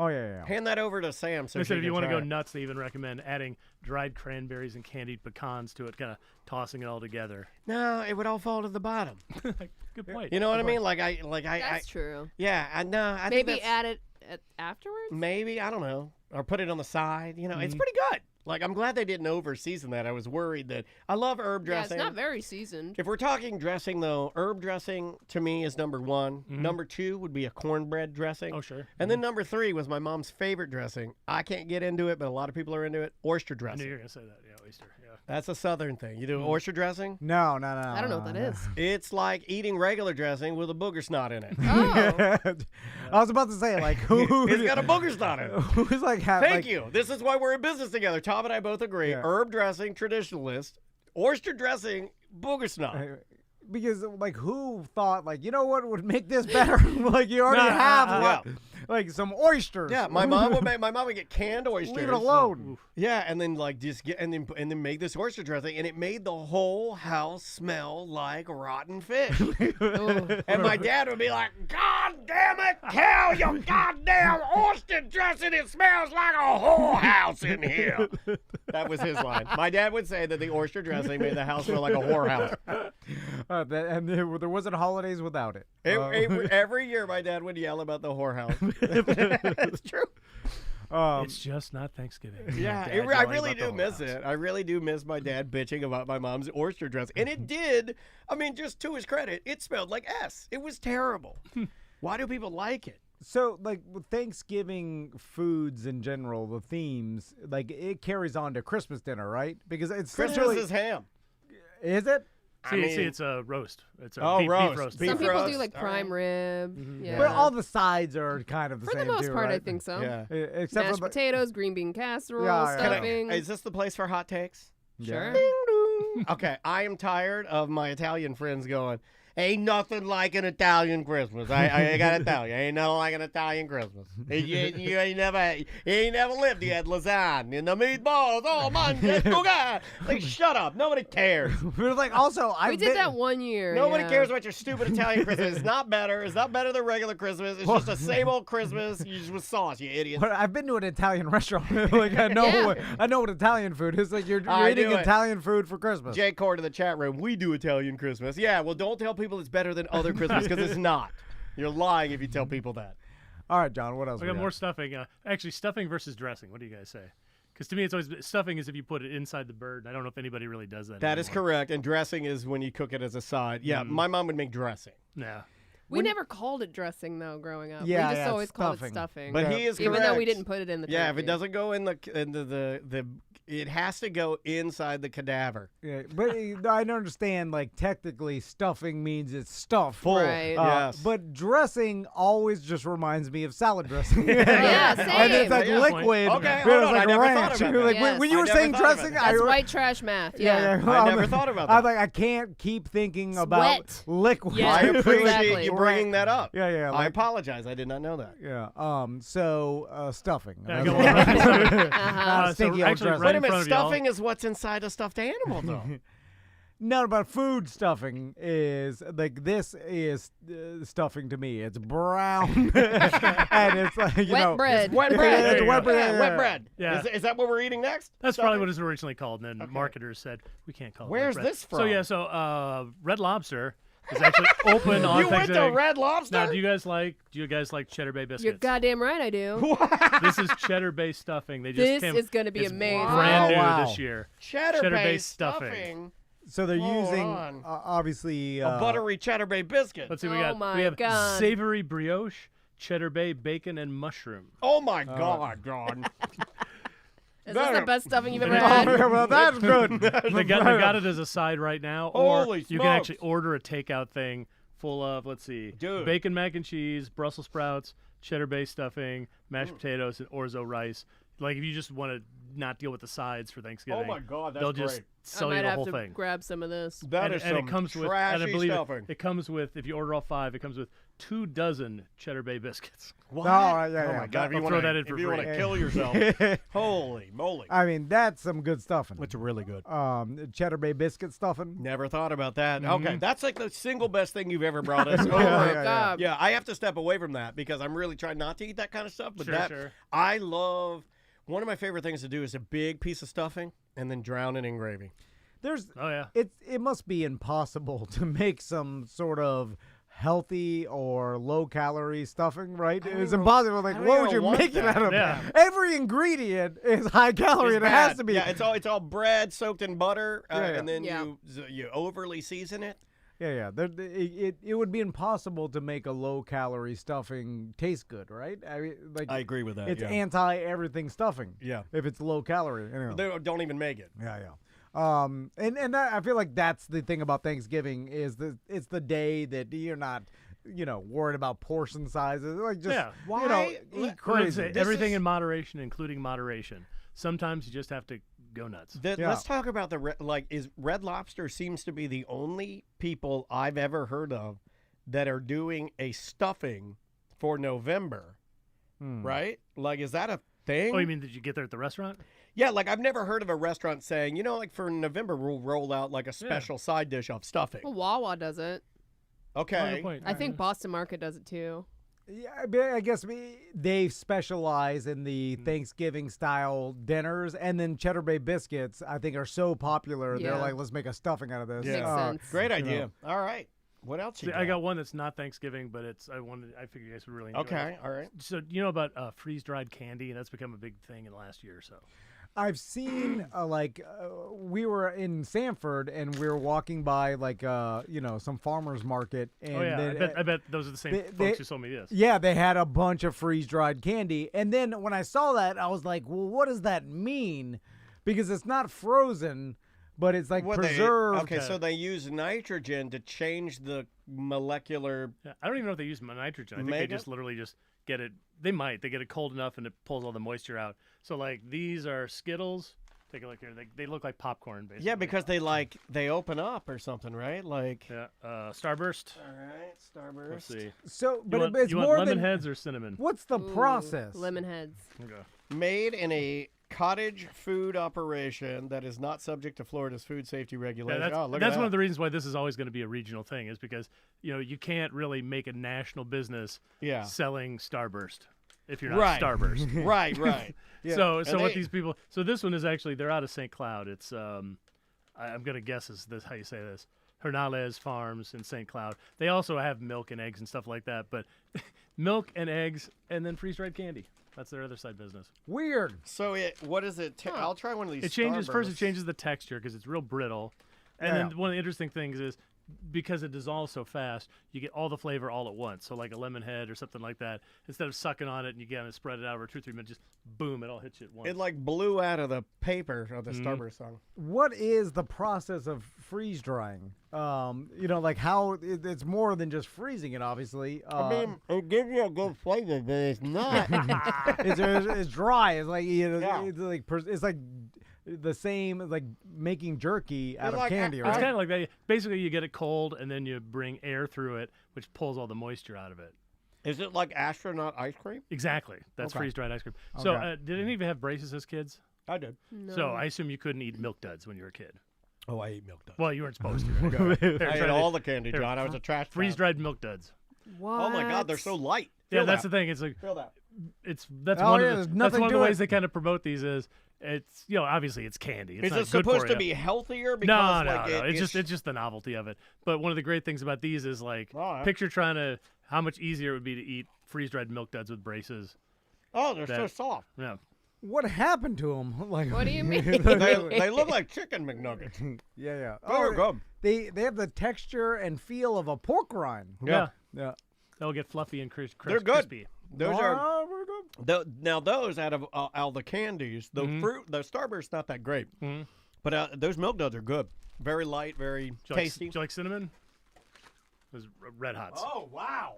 Oh yeah. Hand that over to Sam. So They she said if can you want to try go it. nuts, they even recommend adding dried cranberries and candied pecans to it, kind of tossing it all together. No, it would all fall to the bottom. Good point. You know what I mean? Like That's true. Yeah, I know. I Maybe think that's, add it afterwards? maybe I don't know, or put it on the side. It's pretty good. Like I'm glad they didn't over season that. I was worried that I love herb Yeah, dressing. it's not very seasoned. If we're talking dressing, though, herb dressing to me is number 1. Number 2 would be a cornbread dressing. Oh, sure. And then number 3 was my mom's favorite dressing. I can't get into it, but a lot of people are into it. Oyster I knew dressing. you were going to say that. Yeah, oyster. Yeah. That's a southern thing. You do oyster dressing? No. I don't know what that is. It's like eating regular dressing with a booger snot in it. Oh. I was about to say, like, It's got a booger snot in it. who's like Thank you. This is why we're in business together. Tom and I both agree. Yeah. Herb dressing, traditionalist. Oyster dressing, booger snot. Because like who thought like, you know what would make this better? Like you already have yeah. like some oysters. Yeah, my mom would get canned oysters. Leave it alone. Yeah, and then like just get and then make this oyster dressing, and it made the whole house smell like rotten fish. And my dad would be like, "God damn it, Cal, your goddamn oyster dressing! It smells like a whorehouse in here." That was his line. My dad would say that the oyster dressing made the house smell like a whorehouse. And there wasn't holidays without it. Every year, my dad would yell about the whorehouse. It's true. It's just not Thanksgiving. Yeah, I really do miss it. I really do miss my dad bitching about my mom's oyster dress. And it did. I mean, just to his credit, it smelled like S. It was terrible. Why do people like it? So, like, with Thanksgiving foods in general, the themes, like, it carries on to Christmas dinner, right? Because it's Christmas is ham. Is it? See, it's a roast. It's a beef roast. Some people do like prime rib. Mm-hmm. Yeah. But all the sides are kind of the For same the most too, part, right? I think so. Yeah. Except Mashed for potatoes, green bean casserole, Yeah, yeah. stuffing. Is this the place for hot takes? Sure. Okay, I am tired of my Italian friends going, ain't nothing like an Italian Christmas. I gotta tell you, ain't nothing like an Italian Christmas. You ain't never lived. You had lasagna and the meatballs. Oh man, like shut up. Nobody cares. But like also, We did that one year. Nobody yeah. cares about your stupid Italian Christmas. It's not better. It's not better than regular Christmas. It's just the same old Christmas. You just with sauce, you idiot. But I've been to an Italian restaurant. Like I know, Yeah. I know what Italian food is. Like you're I eating knew it. Italian food for Christmas. Jay Cord in the chat room, we do Italian Christmas. Yeah, well, don't tell people it's better than other Christmas because it's not. You're lying if you tell people that. All right, John. What else? We got more stuffing. Actually, stuffing versus dressing. What do you guys say? Because to me, it's always stuffing is if you put it inside the bird. I don't know if anybody really does that. That is anymore. correct. And dressing is when you cook it as a side. Yeah, my mom would make dressing. Yeah. We never called it dressing though, growing up. Yeah, we just yeah, always called it stuffing. stuffing. But he is even correct. though we didn't put it in the Yeah, if turkey. it doesn't go in into the it has to go inside the cadaver. Yeah, but I don't understand. Like technically, stuffing means it's stuffed. Full. Right. Yes. But dressing always just reminds me of salad dressing. Yeah, And it's same. like Yeah. liquid. Okay, It hold was on, like I never thought ranch. about You're like, that. Yes. when you I were never saying thought about dressing, that. That's I white trash math. Yeah, Yeah. I never thought about I'm that. like, I can't keep thinking about wet. liquid. Yeah, I appreciate exactly. you bringing that up. Yeah, yeah. I Like, apologize. I did not know that. yeah. So stuffing. Yeah, That's go what- on. Not So stinky old actually, dressing. right Wait a in minute, front of y'all. stuffing is what's inside a stuffed animal, though. No, but food stuffing is like this is stuffing to me. It's brown and it's like you Wet know bread. Wet It's bread. There you wet go. bread. Yeah, wet bread. Yeah. Is that what we're eating next? That's Stuffing? probably what it was originally called, and then marketers said we can't call it. Where's wet bread. this So from? Red Lobster is actually open on You went to Thanksgiving. Red Lobster? Now, do you guys like Cheddar Bay biscuits? You're goddamn right I do. This is Cheddar Bay stuffing. They just This came, is gonna be it's amazing. Brand new Wow. this year. Cheddar Bay Bay stuffing. So they're Hold using on. obviously A buttery Cheddar Bay biscuit. Let's see, Oh my we have God. savory brioche, Cheddar Bay bacon, and mushroom. Oh my God, John. Is this the best stuffing you've ever Oh, had? well, that's good. They got it as a side right now, or Holy you can actually smokes. order a takeout thing full of, let's see, Dude. bacon mac and cheese, Brussels sprouts, Cheddar Bay stuffing, mashed potatoes, and orzo rice. Like if you just want to not deal with the sides for Thanksgiving, Oh my God, that's they'll just great. I sell might you the have whole to thing. grab some of this. That is and some it comes with, and I trashy believe stuffing. it comes with, if you order all 5, it comes with 2 dozen Cheddar Bay biscuits. What? Oh, yeah, Oh yeah. my God! If you I'll wanna, throw that in for if you free. want to kill yourself, holy moly! I mean, that's some good stuffing. It's really good. Cheddar Bay biscuit stuffing. Never thought about that. Mm-hmm. Okay, that's like the single best thing you've ever brought us. Oh my yeah. God. Yeah, I have to step away from that because I'm really trying not to eat that kind of stuff. But Sure. I love. One of my favorite things to do is a big piece of stuffing and then drown it in gravy. There's Oh yeah. it must be impossible to make some sort of healthy or low calorie stuffing, right? I don't It's even- impossible. Like, I don't what would even you want make it that. out of? Yeah. Every ingredient is high calorie, It's and it has bad. to be. Yeah, it's all bread soaked in butter, Yeah, yeah. and then Yeah. you overly season it. Yeah. It would be impossible to make a low calorie stuffing taste good, right? I mean, like I agree with that. it's yeah. anti everything stuffing. Yeah. If it's low calorie, anyway. They don't even make it. Yeah. And that, I feel like that's the thing about Thanksgiving is it's the day that you're not, worried about portion sizes. Like just, Yeah. Why? eat Let's crazy. say everything in moderation, including moderation. Sometimes you just have to go nuts. Yeah. Let's talk about is Red Lobster seems to be the only people I've ever heard of that are doing a stuffing for November right? Like, is that a thing? Oh, you mean did you get there at the restaurant? Yeah, like I've never heard of a restaurant saying, like for November we'll roll out like a special side dish of stuffing. Well, Wawa does it. Okay. Good point. I think Boston Market does it too. Yeah, I guess they specialize in the Thanksgiving style dinners, and then Cheddar Bay biscuits I think are so popular. Yeah. They're like, let's make a stuffing out of this. Makes sense. Great idea. All right. What else you See, I got one that's not Thanksgiving, but I figured you guys would really enjoy it. Okay, all right. So you know about freeze-dried candy? That's become a big thing in the last year or so. I've seen we were in Sanford and we were walking by some farmers market, and Oh yeah, I bet those are the same folks who sold me this. Yeah, they had a bunch of freeze-dried candy, and then when I saw that, I was like, well, what does that mean? Because it's not frozen, but it's like preserved. Okay, so they use nitrogen to change the molecular. Yeah, I don't even know if they use nitrogen. I think they just literally just get it. They get it cold enough and it pulls all the moisture out. So like these are Skittles. Take a look here. They look like popcorn basically. Yeah, because they open up or something, right? Like Starburst. All right, Starburst. Let's see. So, but you want, it's you more want lemon than heads or cinnamon. what's the process? Lemon heads. Okay. Made in a cottage food operation that is not subject to Florida's food safety Yeah, regulations. that's one of the reasons why this is always going to be a regional thing, is because you can't really make a national business selling Starburst if you're not Starburst. Right. Yeah. So what these people? So this one is actually they're out of St. Cloud. It's I'm gonna guess is this how you say this? Hernales Farms in St. Cloud. They also have milk and eggs and stuff like that, but milk and eggs and then freeze-dried candy. That's their other side business. Weird. So what is it? I'll try one of these. It changes first. It Starbursts. changes the texture because it's real brittle, and then one of the interesting things is because it dissolves so fast, you get all the flavor all at once. So like a lemon head or something like that, instead of sucking on it and you kind of spread it out over 2 or 3 minutes, just boom, it all hits you at once. It like blew out of the paper of the Starburst song. What is the process of freeze drying? Like how it's more than just freezing it, obviously. It gives you a good flavor, but it's not. it's dry. It's like Yeah. it's like the same like making jerky out of like candy, It's right? kind of like that. Basically, you get it cold and then you bring air through it, which pulls all the moisture out of it. Is it like astronaut ice cream? Exactly. That's Okay. freeze-dried ice cream. So Okay. did any of you have braces as kids? I did. No. So I assume you couldn't eat Milk Duds when you were a kid. Oh, I ate milk duds. Well, you weren't supposed to. I ate all the candy, here, John. I was a trash. Freeze-dried Milk Duds. What? Oh my God, they're so light. Yeah, Feel that's that. the thing. It's like Feel that. that's Oh, one yeah, of there's the nothing one of the to ways it. they kind of promote these is it's obviously it's candy. It's Is not it good supposed for to you. be healthier? No, Because no, like no. It's just the novelty of it. But one of the great things about these is like All right. picture trying to how much easier it would be to eat freeze-dried Milk Duds with braces. Oh, they're so that- soft. Yeah. What happened to them? Like, What do you mean? They look like chicken McNuggets. yeah. Oh, good. They have the texture and feel of a pork rind. Yeah. Yeah. They'll get fluffy and They're good. crispy. Those are very good. now those out of the candies. The fruit, the Starburst, not that great. Mhm. But those milk duds are good. Very light, very tasty. Do you like cinnamon? Those Red Hots. Oh wow!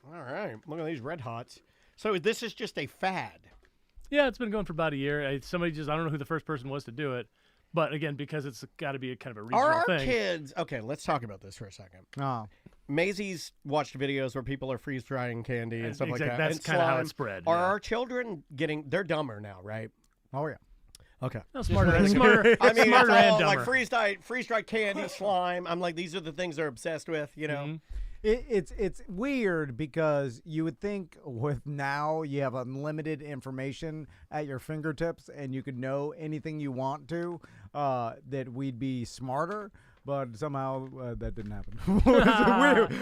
All right, look at these Red Hots. So this is just a fad. Yeah, it's been going for about a year. I don't know who the first person was to do it, but again, because it's got to be a kind of a regional Are our thing. kids okay? Let's talk about this for a second. Oh. Maisie's watched videos where people are freeze drying candy and stuff like that. That's and kind of how slime. it's spread. Are yeah. our children getting? They're dumber now, right? Oh yeah. Okay. No, smarter and I mean, smarter it's and all dumber. like freeze dried candy, slime. I'm like, these are the things they're obsessed with, you know. Mhm. It's weird because you would think with now you have unlimited information at your fingertips and you could know anything you want to, that we'd be smarter. But somehow that didn't happen.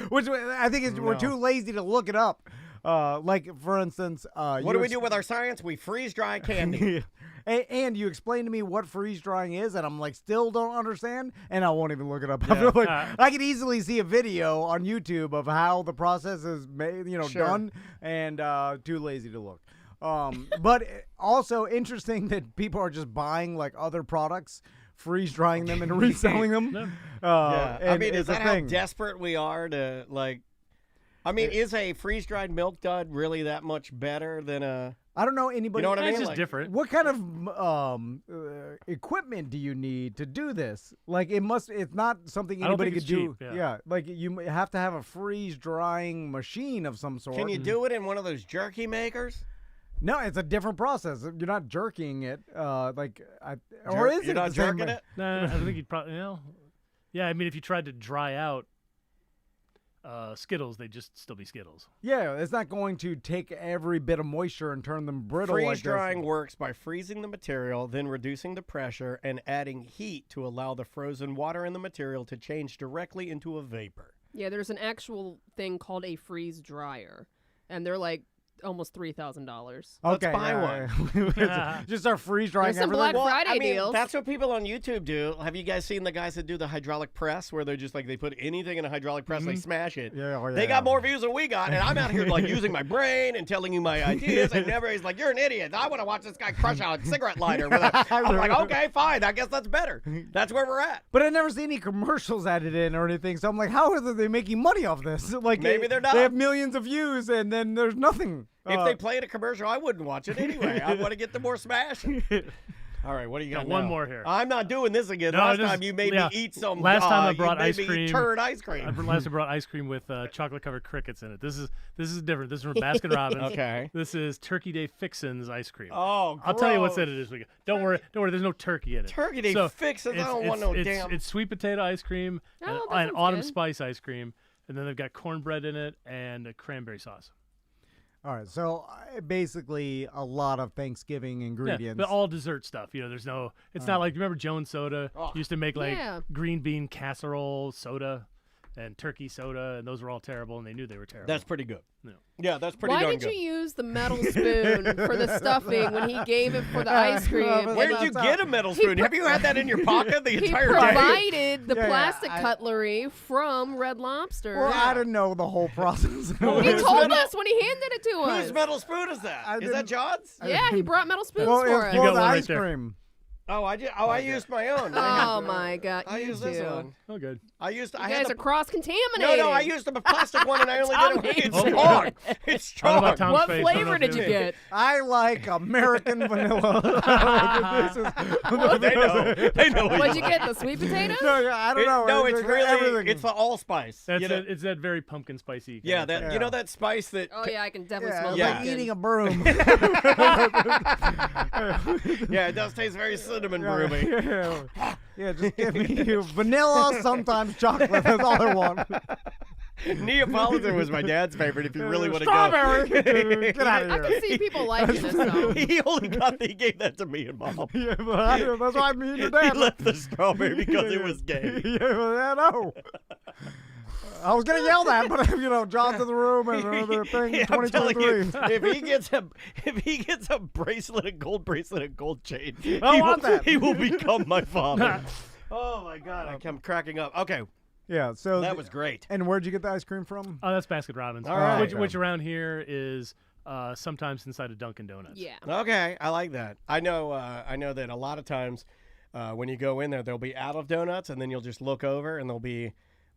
Which I think is we're too lazy to look it up. Like for instance, What do we do with our science? We freeze dry candy. and you explain to me what freeze drying is, and I'm like, still don't understand, and I won't even look it up. I feel like I could easily see a video on YouTube of how the process is made, Sure. done, and too lazy to look. But also interesting that people are just buying like other products, freeze drying them and reselling them. I mean, is it's a that how thing. desperate we are to like? I mean, is a freeze dried milk dud really that much better than a? I don't know anybody. You know what I mean? It's just Like, different. What kind of equipment do you need to do this? Like it's not something I don't anybody think could it's do. cheap, yeah. Like you have to have a freeze drying machine of some sort. Can you do it in one of those jerky makers? No, it's a different process. You're not jerking it, or is You're it not the same jerking way? it? No, I think you'd probably, yeah. I mean, if you tried to dry out Skittles, they'd just still be Skittles. Yeah, it's not going to take every bit of moisture and turn them brittle. Freeze drying works by freezing the material, then reducing the pressure and adding heat to allow the frozen water in the material to change directly into a vapor. Yeah, there's an actual thing called a freeze dryer, and they're like almost $3,000. Let's buy one. Just start freeze drying There's some everything. Black Friday mean, deals. that's what people on YouTube do. Have you guys seen the guys that do the hydraulic press, where they're just like they put anything in a hydraulic press, they smash it. They got more views than we got, and I'm out here like using my brain and telling you my ideas, and everybody's like, "You're an idiot. I want to watch this guy crush out a cigarette lighter." I'm like, "Okay, fine. I guess that's better. That's where we're at." But I never see any commercials added in or anything, so I'm like, how are they making money off this? Like, Maybe they're not. They have millions of views, and then there's nothing. If they played a commercial, I wouldn't watch it anyway. I want to get the more smash. All right, what do you got? One now? more here. I'm not doing this again. No, last just- time you made yeah. me eat some. Last time I you brought made ice me eat cream. turd ice cream. Last I brought ice cream with chocolate covered crickets in it. This is different. This is from Baskin Robbins. Okay. This is Turkey Day Fixins ice cream. Oh, I'll tell you what's gross. in it this week. Don't worry. There's no turkey in it. Turkey Day So Fixins. I it's- don't want it's- no it's- damn. It's sweet potato ice cream Oh, and, that and sounds autumn good. spice ice cream, and then they've got cornbread in it and a cranberry sauce. All right, so basically a lot of Thanksgiving ingredients. Yeah, but all dessert stuff. There's no. It's not like, remember Jones Soda used to make like Yeah. green bean casserole soda and turkey soda, and those were all terrible, and they knew they were terrible. That's pretty good. No. Yeah, that's pretty Why darn did good. you use the metal spoon for the stuffing when he gave it for the ice cream? Where did And you get a metal spoon? Have you had that in your pocket the he entire day? provided the Yeah, plastic I- cutlery from Red Lobster. Well, I didn't know the whole process. He Whose told metal- us when he handed it to us. Whose metal spoon is that? I Is that didn't- John's? Yeah, he brought metal spoons Well, for it's us. for got the one right ice there. cream. I used my own. Oh my God! I you used this two. one. Oh, good. I You had guys the are cross-contaminated. No, I used a plastic one, and I only Tommy. did it. It's Oh, strong. God. It's I don't know strong. about Tom's What face. I don't know flavor if did you it- get? I like American vanilla. They know. They know. what What'd you you like. get? The sweet potato? No, I don't know. No, it's really everything. it's the allspice. That's You know? it's that very pumpkin spicy. kind Yeah, of that thing. you know that spice that. Oh yeah, I can definitely yeah, smell it's Yeah. like pumpkin. eating a broom. Yeah, it does taste very cinnamon broomy. Yeah, just give me vanilla, sometimes chocolate. That's all I want. Neapolitan was my dad's favorite. If you really want to go. Strawberry. Get out of I here. can see people liking this though. He only he gave that to me and mom. Yeah, but that's why me and your He dad. left the strawberry because it was gay. Yeah, well, I know. I was gonna yell that, but John's in the room and another thing. Yeah, I'm telling you, 2023. if he gets a bracelet, a gold bracelet, a gold chain, I want that. He will become my father. Oh my God, I'm cracking up. Okay, Yeah. So that was great. And where'd you get the ice cream from? Oh, that's Baskin Robbins. All right. Which around here is sometimes inside of Dunkin' Donuts. Yeah. Okay, I like that. I know that a lot of times when you go in there, there'll be out of donuts, and then you'll just look over, and there'll be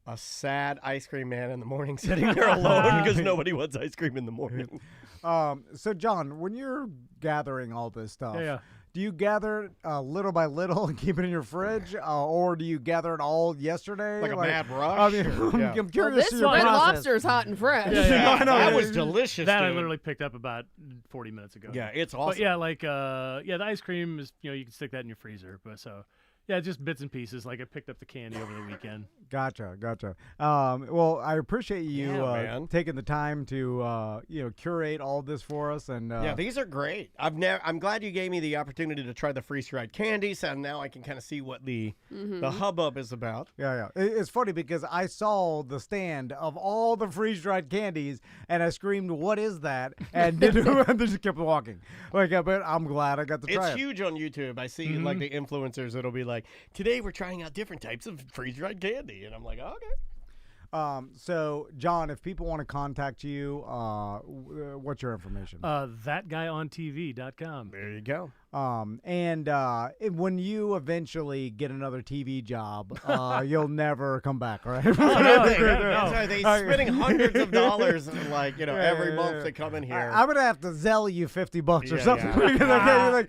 a sad ice cream man in the morning sitting there alone because nobody wants ice cream in the morning. So John, when you're gathering all this stuff, Yeah. do you gather it little by little and keep it in your fridge, or do you gather it all yesterday? Like a mad rush? I mean, Or- yeah. I'm Well, curious this to your Red process. Lobster's hot and fresh. Yeah. I know. That was delicious. That I dude. literally picked up about 40 minutes ago. Yeah, it's awesome. But yeah, like the ice cream is you can stick that in your freezer. But so yeah, just bits and pieces. Like I picked up the candy over the weekend. Gotcha. Well, I appreciate you Yeah, man. taking the time to curate all this for us. And Yeah, these are great. I'm glad you gave me the opportunity to try the freeze-dried candies, and now I can kind of see what the hubbub is about. Yeah. It's funny because I saw the stand of all the freeze-dried candies, and I screamed, "What is that?" And and just kept walking. But I'm glad I got to try It's it. huge on YouTube. I see like the influencers that'll be like, "Today we're trying out different types of freeze-dried candy," and I'm like, "Okay." So, John, if people want to contact you, what's your information? ThatGuyOnTV.com. There you go. When you eventually get another TV job, you'll never come back, right? That's right. They're spending hundreds of dollars, every month to come in here. I'm gonna have to Zell you $50 or something.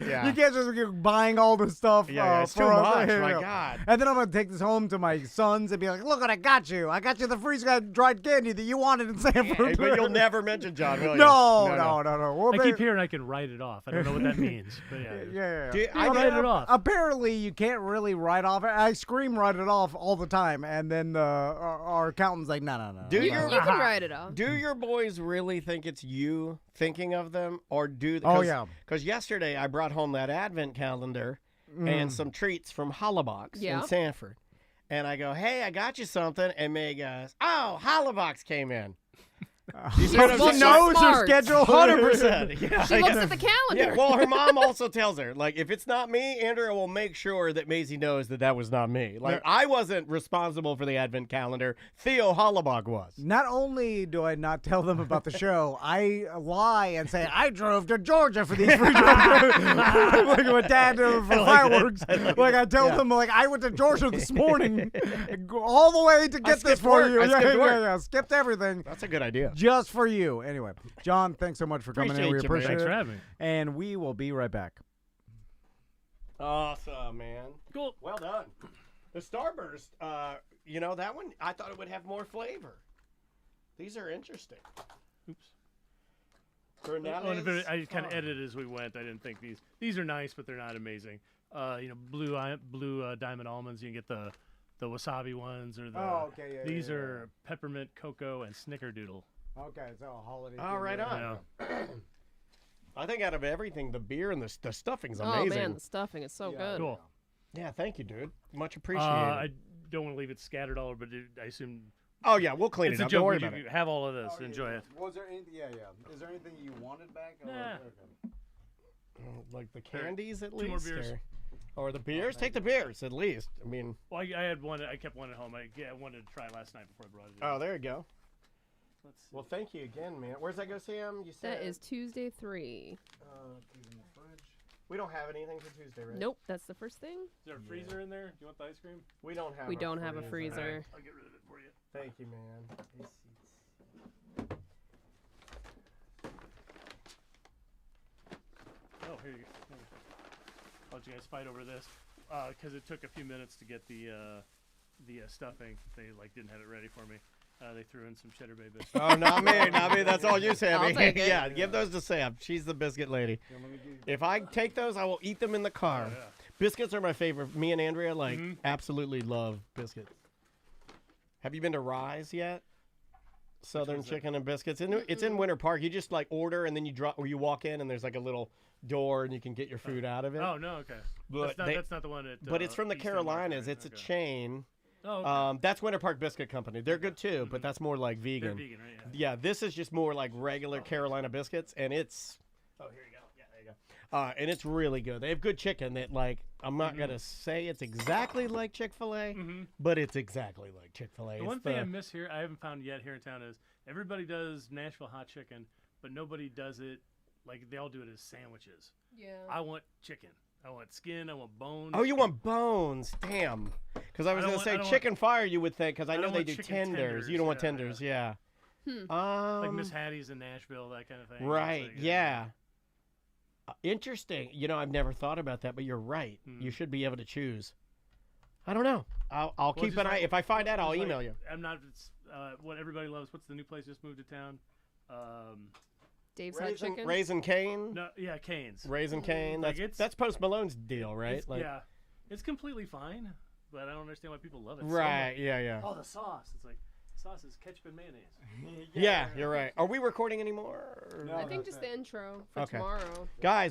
Yeah. You can't just keep buying all this stuff. It's too much. My God. And then I'm gonna take this home to my sons and be like, "Look what I got you! I got you the freeze-dried candy that you wanted in Sanford." But you'll never mention John, will you? No. I keep hearing I can write it off. I don't know what that means, but yeah. I write it off. Apparently, you can't really write off. I scream write it off all the time, and then our accountant's like, no. You can write it off. Do your boys really think it's you thinking of them, or do? Because yesterday I brought home that advent calendar and some treats from Hollabox in Sanford, and I go, "Hey, I got you something," and May goes, "Oh, Hollabox came in." She knows her schedule 100%. Yeah, she looks at the calendar. Yeah, well, her mom also tells her, if it's not me, Andrea will make sure that Maisie knows that was not me. I wasn't responsible for the advent calendar. Theo Hollabach was. Not only do I not tell them about the show, I lie and say I drove to Georgia for these free trips. Like my dad for fireworks. I tell them I went to Georgia this morning, all the way to get this for you. Yeah. Skipped everything. That's a good idea. Just for you. Anyway, John, thanks so much for coming in. We appreciate it. Thanks for having me. And we will be right back. Awesome, man. Cool. Well done. The Starburst, that one, I thought it would have more flavor. These are interesting. Oops. I kind of edited as we went. I didn't think these are nice, but they're not amazing. Blue diamond almonds. You can get the wasabi ones, or these are peppermint, cocoa, and snickerdoodle. Okay, so a holiday. Oh, right on. Yeah. I think out of everything, the beer and the stuffing's amazing. Oh man, the stuffing is so good. Cool. Yeah, thank you, dude. Much appreciated. I don't want to leave it scattered all over, but I assume. Oh yeah, we'll clean it's it a up. joke. Don't worry about it. Have all of this. Enjoy it. Was there anything? Yeah. Is there anything you wanted back? Nah. Like the candies, at Two least. more beers. Or the beers? Take the beers, at least. I mean. Well, I had one. I kept one at home. I wanted to try last night before I brought it in. Oh, there you go. Let's see. Well, thank you again, man. Where's that go, Sam? You said that is Tuesday 3. We don't have anything for Tuesday, right? Nope, that's the first thing. Is there a freezer in there? Do you want the ice cream? We don't have. We don't have a freezer. I'll get rid of it for you. Thank you, man. These seats. Oh, here you go. I'll let you guys fight over this, because it took a few minutes to get the stuffing. They didn't have it ready for me. They threw in some cheddar bay biscuits. Oh, not me. That's all you, Sammy. I'll take it. Yeah, give those to Sam. She's the biscuit lady. If I take those, I will eat them in the car. Yeah. Biscuits are my favorite. Me and Andrea absolutely love biscuits. Have you been to Rise yet? Southern Chicken and Biscuits. It's in Winter Park. You just order and then you walk in and there's a little door and you can get your food out of it. Oh no, okay. But that's not the one at. But it's from the East End Carolinas. Market, It's a okay. chain. Oh, okay. That's Winter Park Biscuit Company. They're good too, but that's more like vegan. They're vegan, right? Yeah, this is just more like regular Carolina biscuits, and it's. Oh, here you go. Yeah, there you go. And it's really good. They have good chicken that I'm not gonna say it's exactly like Chick-fil-A, but it's exactly like Chick-fil-A. The one thing I miss here, I haven't found yet here in town, is everybody does Nashville hot chicken, but nobody does it they all do it as sandwiches. Yeah. I want chicken. I want skin. I want bones. Oh, you want bones? Damn. Because I was gonna say chicken fire. You would think because I know they do tenders. You don't want tenders, yeah. Like Miss Hattie's in Nashville, that kind of thing. Right. Yeah. Interesting. I've never thought about that, but you're right. You should be able to choose. I don't know. I'll keep an eye. If I find out, I'll email you. I'm not. What everybody loves. What's the new place just moved to town? Dave's Hot Chicken? Raisin Cane? No, yeah, Cane's. Raisin Cane. That's Post Malone's deal, right? Yeah. It's completely fine, but I don't understand why people love it right, so much. Yeah. Oh, the sauce. It's sauce is ketchup and mayonnaise. Yeah, you're right. Are we recording anymore? No, I think just the intro for tomorrow. Guys,